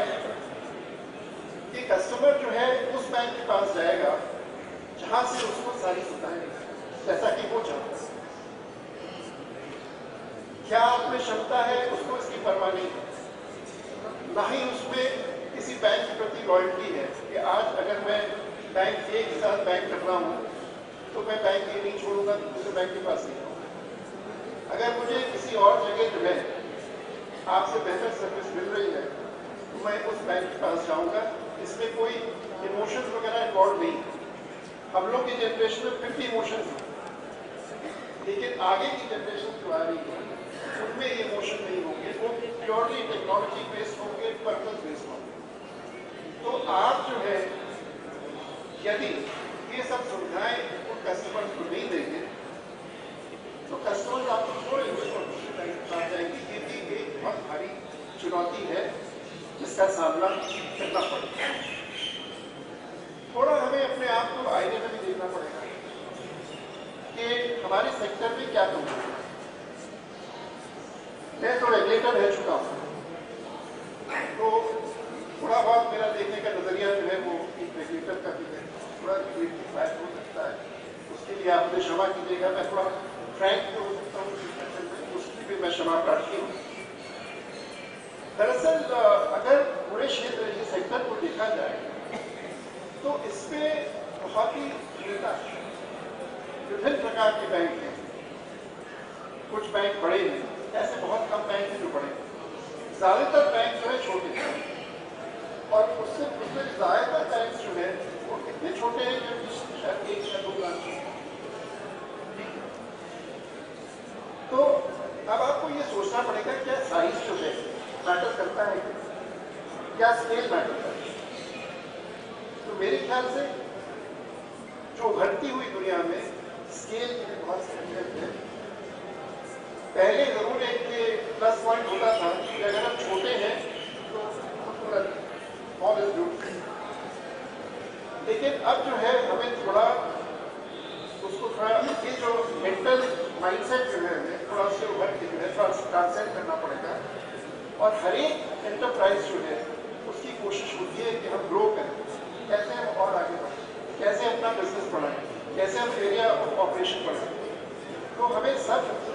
कि कस्टमर जो है उस बैंक के पास जाएगा जहां से उसको सारी सुविधाएं जैसा कि वो चाहता है। क्या उसमें क्षमता है, उसको इसकी परवाह नहीं है, ना ही उसमें किसी बैंक के प्रति लॉयल्टी है कि आज अगर मैं बैंक ए के साथ बैंक कर रहा हूं तो मैं बैंक ए नहीं छोड़ूंगा, दूसरे बैंक के पास नहीं जाऊंगा। अगर मुझे किसी और जगह जो है आपसे बेहतर सर्विस मिल रही है तो मैं उस बैंक के पास जाऊंगा। इसमें कोई इमोशंस वगैरह इन्वॉल्व नहीं है। हम लोग की जनरेशन में 50 इमोशंस हैं, लेकिन आगे की जनरेशन जो आ रही है उनमें ये इमोशन नहीं होंगे, वो प्योरली टेक्नोलॉजी बेस्ड होंगे, पर्पस बेस्ड होंगे। तो आप जो है यदि ये सब सुविधाएं उन कस्टमर्स को नहीं देंगे तो कस्टमर्स आपको छोड़ेंगे और दूसरे बैंक के पास जाएंगे। ये भी एक बहुत भारी चुनौती है जिसका सामना करना पड़ेगा। थोड़ा हमें अपने आप को आईने में भी देखना पड़ेगा कि हमारे सेक्टर में क्या कमी है। मैं तो रेगुलेटर रह चुका हूँ, तो थोड़ा बहुत मेरा देखने का नजरिया जो है वो एक रेगुलेटर का भी है, थोड़ा क्रिएटिव हो सकता है। उसके लिए आप मुझे क्षमा कीजिएगा, मैं थोड़ा फ्रैंक हो सकता हूँ, उसकी भी मैं क्षमा प्रार्थी हूँ। दरअसल अगर पूरे क्षेत्र ये सेक्टर को देखा जाए तो इसमें बहुत ही विभिन्न प्रकार के बैंक हैं। कुछ बैंक बड़े हैं, ऐसे बहुत कम बैंक हैं जो बड़े हैं। ज्यादातर बैंक जो है छोटे हैं और उससे ज्यादातर बैंक जो है वो कितने छोटे हैं कि शायद 1 या 2 ब्रांच हैं। तो अब आपको ये सोचना पड़ेगा क्या साइज जो है मैटर करता है, क्या स्केल मैटर करता है। तो मेरे ख्याल से जो उभरती हुई दुनिया में स्केल की बहुत अहमियत है। पहले जरूर एक प्लस पॉइंट होता था कि अगर हम छोटे हैं तो स्मॉल इज गुड, लेकिन अब जो है हमें थोड़ा उसको थोड़ा ये जो मेंटल माइंडसेट जो है हमें थोड़ा उससे उभर के जो है थोड़ा ट्रांसलेट करना पड़ेगा। और हर एक एंटरप्राइज जो है उसकी कोशिश होती है कि हम ग्रो करें, कैसे हम और आगे बढ़ें, कैसे अपना बिजनेस बढ़ाएं, कैसे हम एरिया ऑफ ऑपरेशन बढ़ाएं। तो हमें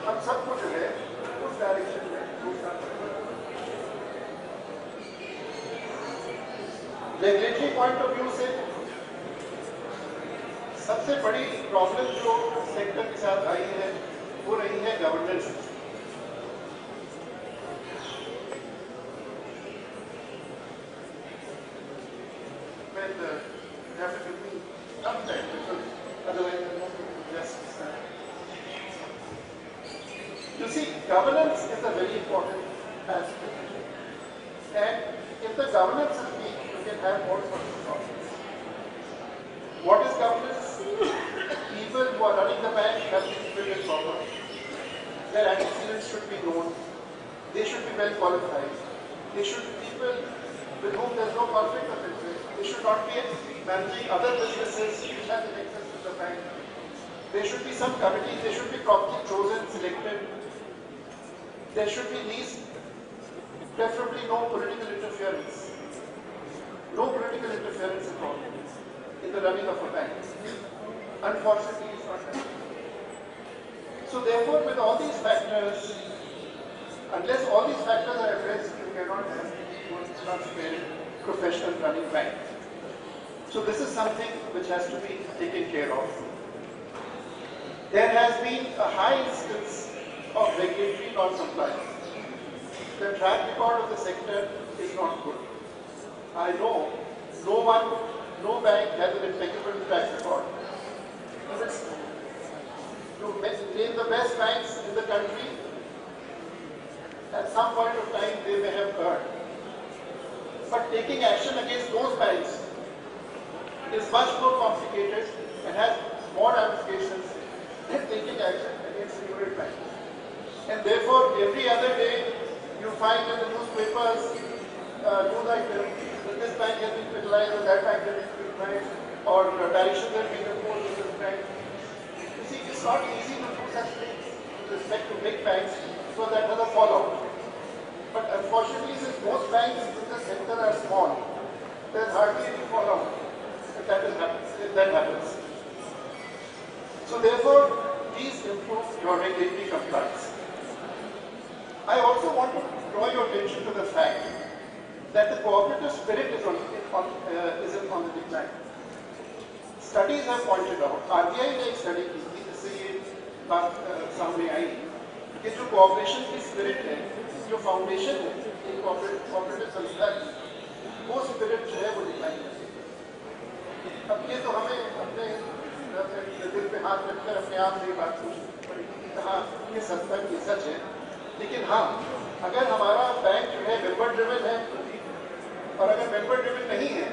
हम सबको जो है उस डायरेक्शन में सोचना पड़ेगा। रेगुलेटरी पॉइंट ऑफ व्यू से सबसे बड़ी प्रॉब्लम जो सेक्टर के साथ आई है वो रही है governance. You see, governance is a very important aspect, and if the governance is weak, you can have all sorts of problems. What is governance? People who are running the bank have to be treated properly. Their antecedents should be known. They should be well qualified. They should be people with whom there is no conflict of interest. They should not be managing other businesses which have an access to the bank. There should be some committee. They should be properly chosen, selected. There should be preferably no political interference. No political interference at all in the running of a bank. Unfortunately, it's not happening. So therefore, with all these factors, unless all these factors are addressed, you cannot have one transparent professional running bank. So this is something which has to be taken care of. There has been a high instance of regulatory non-compliance. The track record of the sector is not good. I know no bank has an impeccable track record. To name the best banks in the country, at some point of time they may have erred. But taking action against those banks is much more complicated and has more ramifications than taking action against unit banks. And therefore, every other day you find in the newspapers news items that this bank has been criticized or that bank has been criticized or directions have been imposed on this bank. You see, it's not easy to do such things with respect to big banks, so that has a fallout. But unfortunately, since most banks in the sector are small, there's hardly any fallout. That happens. So therefore, these improve your regulatory compliance. I also want to draw your attention to the fact that the cooperative spirit is on the decline. Studies have pointed out, RBI ने एक study की थी जिससे ये बात सामने आई कि जो कोऑपरेशन की स्पिरिट है, जो फाउंडेशन है एक कोऑपरेटिव संस्था की, वो स्पिरिट जो है वो डिक्लाइन है। अब ये तो हमें अपने दिल पे हाथ रखकर अपने आप से बात पूछनी पड़ेगी कि कहाँ किस हद तक ये सच है। लेकिन हाँ, अगर हमारा बैंक जो है मेंबर ड्रिवन है और अगर मेंबर ड्रिवन नहीं है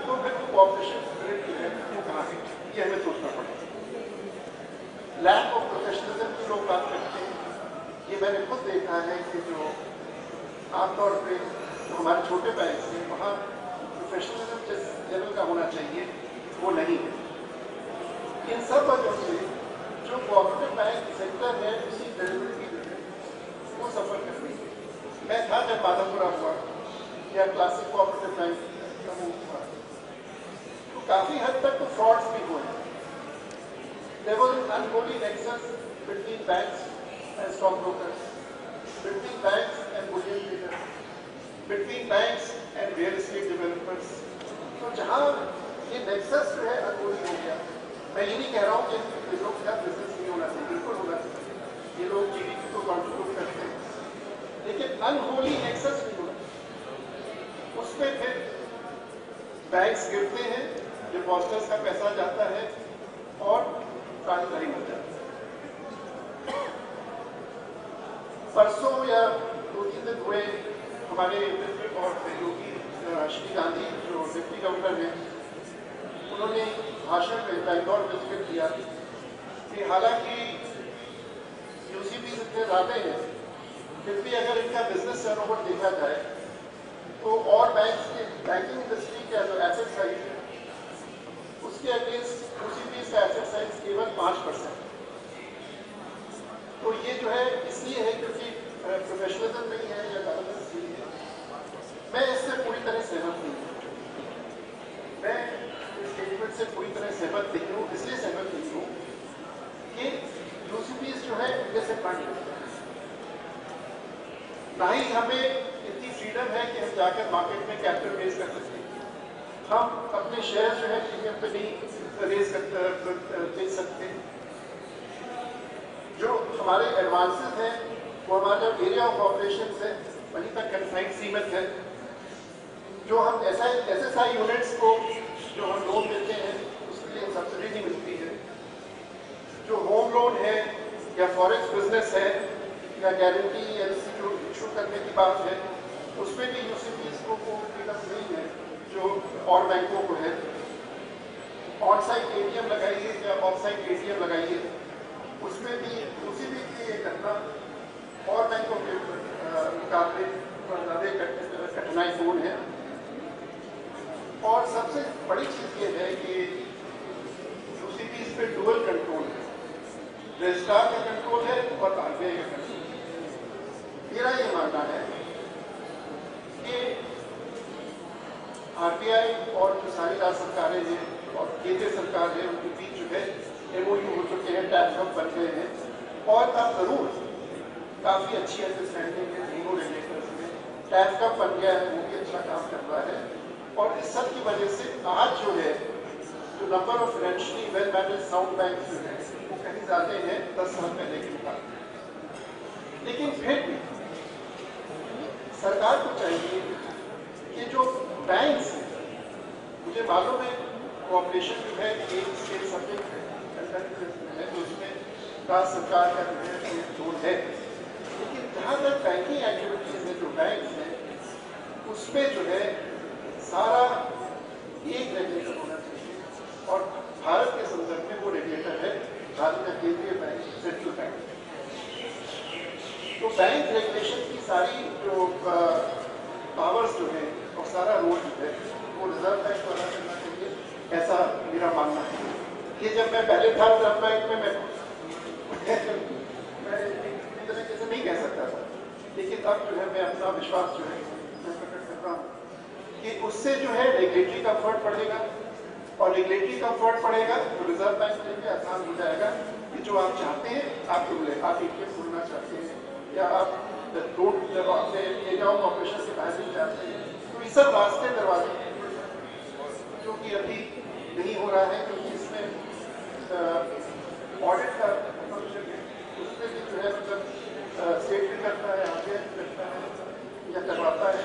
तो फिर कोऑपरेशन स्पिरिट जो है वो कहाँ है, ये हमें सोचना पड़ेगा। लैक ऑफ प्रोफेशनलिज्म की लोग बात करते हैं, ये मैंने खुद देखा है कि जो आमतौर पे जो हमारे छोटे बैंक हैं वहाँ प्रोफेशनलिज्म जिस लेवल का होना चाहिए वो नहीं है। इन सब वजहों से जो कोऑपरेटिव बैंक सेक्टर है उसी क्रेडिबिलिटी वो सफर कर रही है। मैं था जब माधवपुरा हुआ या क्लासिक कोऑपरेटिव बैंक समूह हुआ, तो काफी हद तक तो फ्रॉड्स भी हुए। There was an unholy nexus between banks and stockbrokers, between banks and bullion traders, between banks and real estate developers. तो जहाँ ये नेक्सस जो है अनहोली हो गया, मैं ये नहीं कह रहा हूँ कि ये लोग का बिजनेस नहीं होना चाहिए, बिल्कुल होना चाहिए, ये लोग जीडीपी को कंट्रीब्यूट करते हैं, लेकिन अनहोली नेक्सस नहीं होना। उसमें फिर बैंक्स गिरते हैं, डिपॉजिटर्स का पैसा जाता है और ट्रांसफरिंग हो जाता है। परसों या 2-3 दिन हुए हमारे और सहयोगी श्री गांधी जो डिप्टी गवर्नर हैं, उन्होंने भाषण में बैंगलोर विजिट किया कि हालांकि यूसीपी इतने ज़्यादा हैं, फिर भी अगर इनका बिजनेस टर्नओवर देखा जाए तो और बैंकिंग इंडस्ट्री का जो एसेट साइज है उसके अगेंस्ट यूसीपी का एसेट साइज केवल 5%। तो ये जो है इसलिए है क्योंकि प्रोफेशनलिज्म नहीं है या गवर्नेंस नहीं है। मैं इससे पूरी तरह सहमत नहीं हूँ। मैं इस स्टेटमेंट से पूरी तरह सहमत नहीं हूँ। इसलिए सहमत नहीं हूँ कि यूसीपी जो है इनके से फंड ना ही हमें इतनी फ्रीडम है कि हम जाकर मार्केट में कैपिटल रेज कर सकते हैं। हम अपने शेयर जो है प्रीमियम पे नहीं रेज बेच सकते। जो हमारे एडवांसेस हैं वो हमारा जो एरिया ऑफ ऑपरेशन है वहीं तक कन्फाइंड सीमित है। जो हम एसएसआई यूनिट्स को जो हम लोन देते हैं उसके लिए सब्सिडी नहीं मिलती है। जो होम लोन है या फॉरेक्स बिजनेस है या गारंटी एलसी जो इशू करने की बात है उसमें भी यूसीपी को फ्रीडम नहीं है जो और बैंकों को है। ऑन साइट एटीएम लगाइए या ऑफ साइट एटीएम लगाइए, उसमें भी यूसीपी की ये करना और बैंकों के मुकाबले ज़्यादा कठिनाईपूर्ण है। और सबसे बड़ी चीज़ ये है कि यूसीपी पे डुअल कंट्रोल है, रजिस्ट्रार का कंट्रोल है और आरबीआई का कंट्रोल। मेरा ये मानना है कि आरबीआई और जो सारी राज्य सरकारें हैं और केंद्रीय सरकार है उनके बीच जो है एमओयू हो चुके हैं, टैक्स हब बन गए हैं और अब जरूर काफी अच्छी अंडरस्टैंडिंग है दोनों रेगुलेटर्स में। टैफ का बन गया है, वो भी अच्छा काम कर रहा है। और इस सब की वजह से आज जो है जो number of financially well manage sound bank जो है वो कहीं ज्यादा है 10 साल पहले के मुकाबले। लेकिन फिर भी सरकार को चाहिए कि जो बैंक है, मुझे मालूम है कोऑपरेशन जो है एक स्टेट सब्जेक्ट है तो उसमें राज्य सरकार का जो है रोल है, लेकिन जहाँ तक बैंकिंग एक्टिविटीज में जो बैंक है उस पर जो है सारा एक रेगुलेटर होना चाहिए। और भारत के संदर्भ में वो रेगुलेटर है भारत का केंद्रीय बैंक, सेंट्रल बैंक। तो बैंक रेगुलेशन की सारी जो पावर्स जो है और सारा रोल जो है वो रिजर्व बैंक को अदा करना चाहिए, ऐसा मेरा मानना है। ये जब मैं पहले था रिजर्व बैंक में मैं इस तरीके से नहीं कह सकता था, लेकिन अब जो है मैं अपना विश्वास जो है मैं प्रकट कर रहा हूँ कि उससे जो है रेगुलेटरी कंफर्ट बढ़ेगा, और रेगुलेटरी कंफर्ट बढ़ेगा तो रिजर्व बैंक के लिए आसान हो जाएगा कि जो आप चाहते हैं आप आप एटीएम खोलना चाहते हैं या आप रोड जब अपने एरिया ऑफ ऑपरेशन से बाहर नहीं जाते हैं तो ये सब रास्ते दरवाजे जो कि अभी नहीं हो रहा है, क्योंकि इसमें ऑडिट का फंक्शन है, उसमें भी जो है मतलब स्टेट भी करता है, आगे करता है या करवाता है।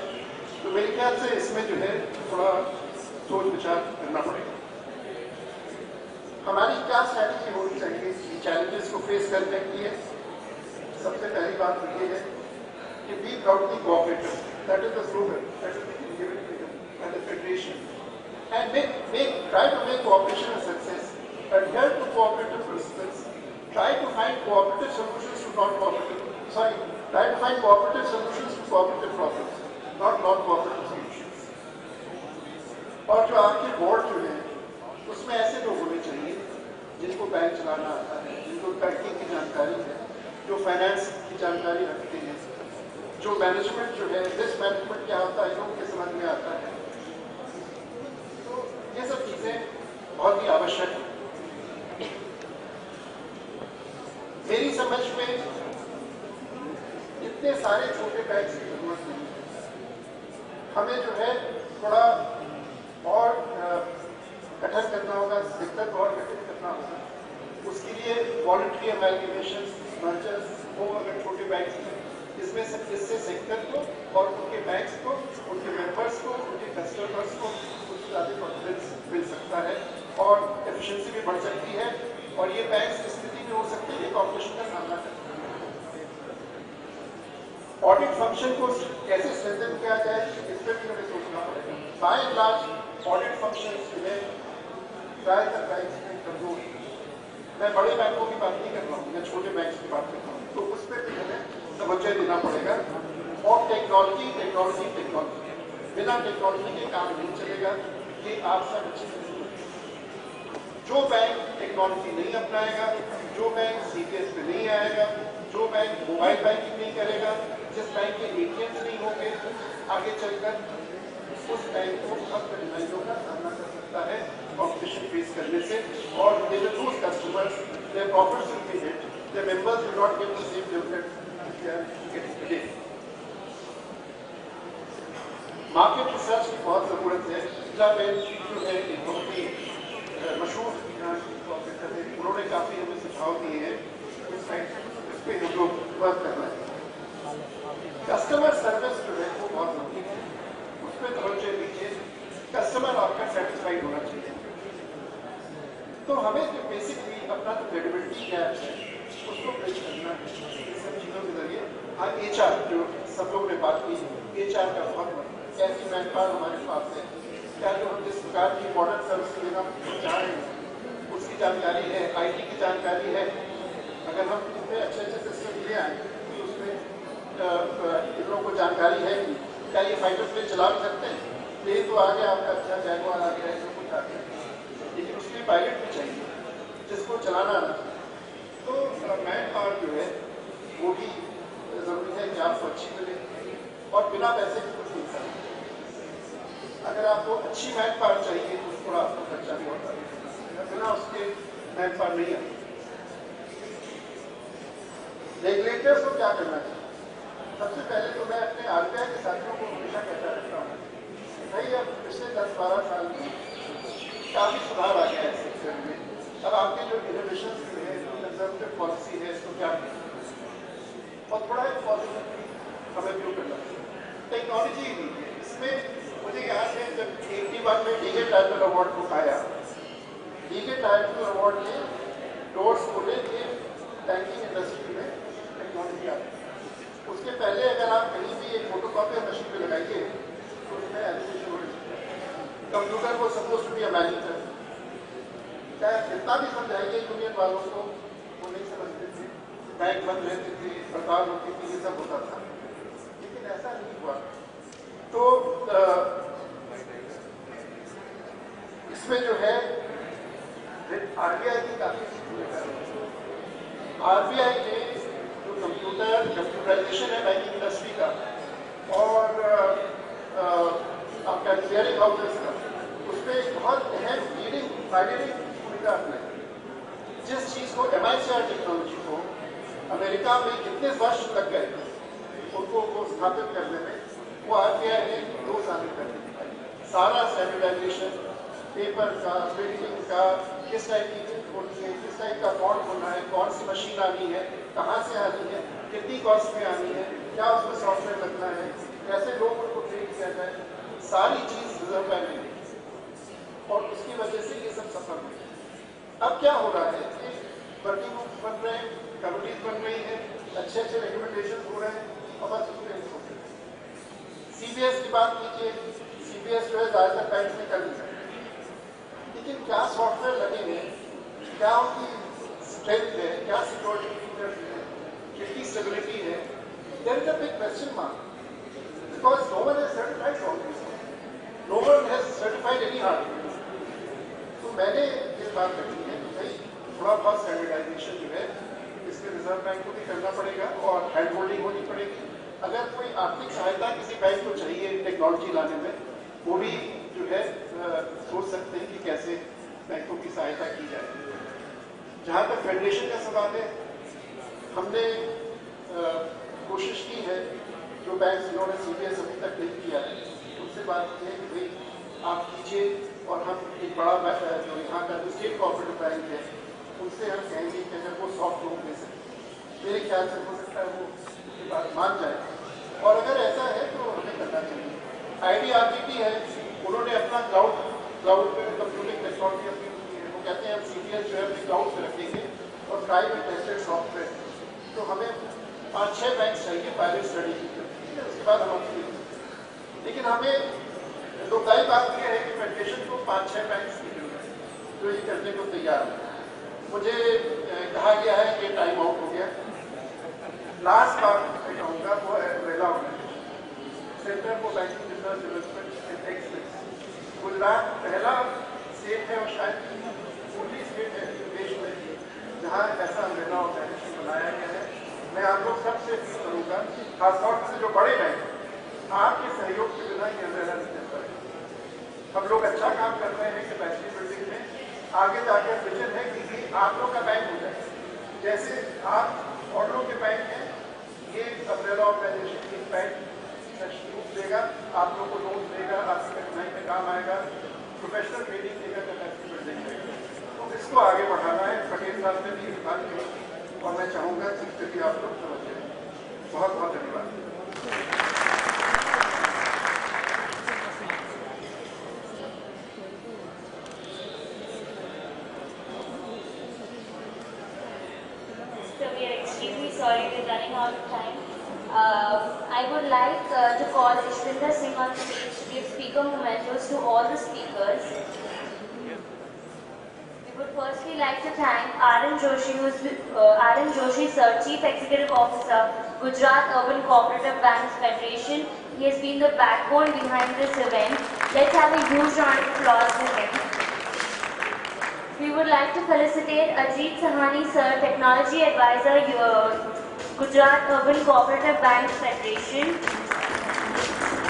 तो मेरे ख्याल से इसमें जो है थोड़ा सोच विचार करना पड़ेगा। हमारी क्या स्ट्रैटेजी होनी चाहिए चैलेंजेस को फेस करने के लिए? सबसे पहली बात तो ये है कि be proudly cooperative, that is the slogan, that is the given by the federation, and try to make cooperation a success, adhere to cooperative principles, try to find cooperative solutions to cooperative problems, not non-cooperative solutions. और जो आपकी board जो है उसमें ऐसे लोग होने चाहिए जिनको बैंक चलाना आता है, जिनको बैंकिंग की जानकारी है, जो फाइनेंस की जानकारी रखते हैं, जो मैनेजमेंट जो है रिस्क मैनेजमेंट क्या होता है लोगों के समझ में आता है। तो ये सब चीजें बहुत ही आवश्यक है। मेरी समझ में इतने सारे छोटे बैंक्स की जरूरत नहीं है, हमें जो है थोड़ा और गठन करना होगा, दिक्कत और गठित करना होगा। उसके लिए वॉलंटरी अमेलगेमेशन मर्जर्स हो अगर छोटे बैंक्स में, इसमें से इससे सेक्टर को और उनके बैंक्स को, उनके मेंबर्स को, उनके कस्टमर्स को कुछ ज़्यादा कॉन्फिडेंस मिल सकता है और एफिशिएंसी भी बढ़ सकती है, और ये बैंक्स स्थिति में हो सकते हैं कॉम्पिटिशन का सामना कर सकते हैं। ऑडिट फंक्शन को कैसे स्ट्रेंथन किया जाए इस पर भी हमें सोचना पड़ेगा। By and large audit function जो है ज्यादातर बैंक में कमजोर है। मैं बड़े बैंकों की बात नहीं कर रहा हूँ, मैं छोटे बैंक की बात कर रहा हूँ, तो उस पर भी हमें तवज्जो देना पड़ेगा। और टेक्नोलॉजी बिना टेक्नोलॉजी के काम नहीं चलेगा, ये आप सब अच्छी तरह। जो बैंक टेक्नोलॉजी नहीं अपनाएगा, जो बैंक सीपीएस पे नहीं आएगा, जो बैंक मोबाइल बैंकिंग नहीं करेगा, जिस बैंक के एटीएम्स नहीं होंगे आगे चलकर, उस बैंक को सब कठिनाइयों का सामना कर सकता है कॉम्पिटिशन फेस करने से, और they will lose customers, their profits will be hit, their members will not get the same dividend they are getting today. Market research की बहुत जरूरत है। जिला बैंक जो है एक बहुत ही मशहूर ऑपरेटर है, उन्होंने काफी हमें सुझाव दिए हैं, इस पर हम लोग वर्क कर रहे हैं। कस्टमर सर्विस जो है वो बहुत जरूरी है, उस पर तवज्जो दीजिए। कस्टमर आपका सेटिस्फाइड होना चाहिए। तो हमें जो बेसिकली अपना जो क्रेडिबिलिटी गैप है उसको ब्रिज करना है इन सब चीज़ों के जरिए। आज एचआर जो सब लोगों ने बात की, एचआर का बहुत मतलब कैसी मैन पावर हमारे पास है, क्या जो हम जिस प्रकार की मॉडर्न सर्विस देना चाह रहे हैं उसकी जानकारी है, आईटी की जानकारी है। अगर हम इतने अच्छे अच्छे सिस्टम ले आए तो उसमें इन लोगों को जानकारी है कि क्या ये फाइटर प्लेन चला भी सकते हैं, प्लेन तो आ गया आपका, अच्छा जैगुआर आ गया, सब कुछ आ गया, लेकिन उसके लिए पायलट भी चाहिए जिसको चलाना आना चाहिए। तो मैन पावर जो है वो भी जरूरी है कि आपको अच्छी मिले, और बिना पैसे की कुछ नहीं सकते। अगर आपको अच्छी मैन पावर चाहिए तो थोड़ा आपको खर्चा भी होता है, बिना उसके मैन पावर नहीं आती। रेगुलेटर्स को क्या करना चाहिए? सबसे पहले तो मैं अपने आरबीआई के साथियों को हमेशा कहता रहता हूँ, भाई अब पिछले 10-12 साल में काफ़ी सुधार आ गया है सेक्टर में। अब आपके जो इनोवेशन है, कंजर्वेटिव पॉलिसी है, इसको क्या और थोड़ा एक पॉजिटिव हमें व्यू करना चाहिए। टेक्नोलॉजी भी है इसमें। मुझे याद है जब 81 में डीगे टाइटल अवार्ड को पाया, डीगे टाइटल अवार्ड ने डोर्स खोले कि बैंकिंग इंडस्ट्री में टेक्नोलॉजी आ गई। उसके पहले अगर आप कहीं भी एक फोटोकॉपी मशीन पे लगाइए तो उसमें एजुकेशन हो सकता है। कंप्यूटर को suppose to be a magic है, चाहे जितना भी समझाइए यूनियन वालों को वो नहीं समझते थे, बैंक बंद रहते थे, हड़ताल होती थी, ये सब होता था, लेकिन ऐसा नहीं हुआ। तो इसमें जो है आरबीआई की काफी भूमिका है। आरबीआई ने जो कंप्यूटराइजेशन है बैंकिंग इंडस्ट्री का और आपका क्लियरिंग हाउसेस का, उसमें एक बहुत अहम लीडिंग भूमिका अपनाई। जिस चीज को MICR टेक्नोलॉजी को अमेरिका में कितने वर्ष लग गए उनको वो स्थापित करने में, वो आरबीआई ने 2 साल कर दिया। सारा स्टैंडर्डाइजेशन पेपर का, प्रिंटिंग का, किस टाइप की प्रिंट होनी है, किस टाइप का फॉन्ट होना है, कौन सी मशीन आनी है, कहाँ से आनी है, कितनी कॉस्ट में आनी है, क्या उसमें सॉफ्टवेयर लगना है, कैसे लोग उनको ट्रेन किया जाए, सारी चीज रिजर्व बैंक ने दी और उसकी वजह से ये सब सफल हुए। अब क्या हो रहा है कि वर्किंग ग्रुप बन रहे हैं, कमिटीज बन रही है, अच्छे अच्छे रिकमेंडेशन हो रहे हैं और बस उसमें होते हैं। CBS की बात कीजिए, CBS जो है ज़्यादातर बैंक में कर दी, लेकिन क्या सॉफ्टवेयर लगेंगे, क्या उनकी स्ट्रेंथ है, क्या सिक्योरिटी फीचर्स है, कितनी स्टेबिलिटी है, there is a big question mark because no one has certified all this, no one has certified any hardware. तो मैंने ये बात रखी है कि भाई थोड़ा बहुत स्टैंडर्डाइजेशन जो है इसमें रिजर्व बैंक को भी करना पड़ेगा और हैंड होल्डिंग होनी पड़ेगी। अगर कोई आर्थिक सहायता किसी बैंक को चाहिए टेक्नोलॉजी लाने में, वो भी जो है सोच सकते हैं कि कैसे बैंकों की सहायता की जाए। जहाँ तक फेडरेशन का सवाल है, हमने कोशिश की है, जो बैंक जिन्होंने CBS अभी तक नहीं किया है उससे बात की है कि भाई आप कीजिए और हम एक बड़ा जो यहाँ का जो स्टेट कोऑपरेटिव बैंक है उनसे हम कहेंगे कि अगर वो सॉफ्ट लोन दे सकें, मेरे ख्याल से हो सकता है वो उसकी बात मान जाए और अगर ऐसा है तो हमें करना चाहिए। IDRBT है, उन्होंने अपना क्लाउड कंप्यूटिंग टेक्नोलॉजी अपनी की है, वो कहते हैं हम CBS जो है अपने क्लाउड में रखेंगे और प्राइवेट टेस्टेड सॉफ्टवेयर। तो हमें 5-6 बैंक चाहिए पायलट स्टडी की, उसके बाद हम अपनी, लेकिन हमें दुखदायी बात यह है कि फेडरेशन को 5-6 बैंक की जरूरत है जो ये करने को तैयार है। मुझे कहा गया है कि टाइम आउट हो गया। लास्ट बात मैं कहूँगा वो है रेला centre for banking research development and excellence. Gujarat पहला स्टेट है और शायद पूरी स्टेट है देश में जहाँ ऐसा अम्ब्रेला ऑर्गेनाइजेशन बनाया गया है। मैं आप लोग सबसे अपील करूँगा, खासतौर से जो बड़े बैंक, आपके सहयोग के बिना ये अम्ब्रेला नहीं चल पाएगा। हम लोग अच्छा काम कर रहे हैं कैपेसिटी बिल्डिंग में, आगे जाकर विजन है कि आप लोग का बैंक हो जाए, जैसे आप और लोग के बैंक हैं, ये अम्ब्रेला ऑर्गेनाइजेशन एक बैंक रूप देगा, आप लोग को लोन देगा, आपकी कठिनाई में काम आएगा, प्रोफेशनल ट्रेनिंग देगा, कैपेसिटी बिल्डिंग देगा। तो इसको आगे बढ़ाना है। पटेल साहब ने भी इस बात कही और मैं चाहूँगा कि इससे भी आप लोग समझ जाए। बहुत बहुत धन्यवाद। So we are extremely sorry we're running out of time. I would like to call Ishwinder Singh on stage to give speaker mementos to all the speakers. We would firstly like to thank R.N. Joshi, who is R.N. Joshi, Sir, Chief Executive Officer, Gujarat Urban Cooperative Banks Federation. He has been the backbone behind this event. Let's have a huge round of applause for him. We would like to felicitate Ajit Sahani, Sir, Technology Advisor, Gujarat Urban Cooperative Banks Federation.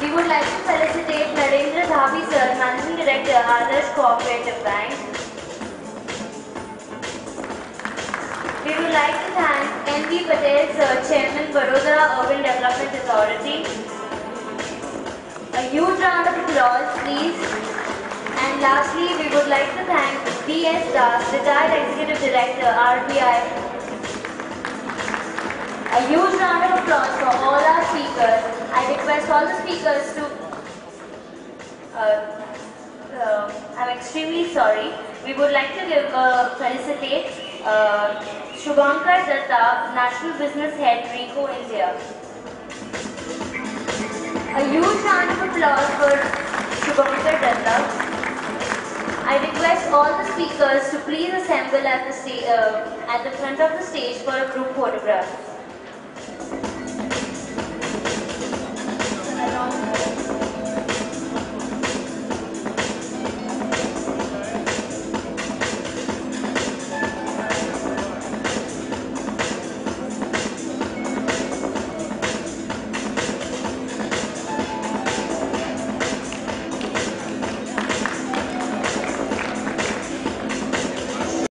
We would like to felicitate Narendra Dhabi, Sir, Managing Director, Adarsh Cooperative Bank. We would like to thank N.V. Patel, Sir, Chairman, Vadodara Urban Development Authority. A huge round of applause, please. And lastly, we would like to thank D.S. Das, Retired Executive Director, RBI. A huge round of applause for all our speakers. I request all the speakers to... I'm extremely sorry. We would like to felicitate Shubhankar Datta, National Business Head, RICO, India. A huge round of applause for Shubhankar Datta. I request all the speakers to please assemble at the front of the stage for a group photograph.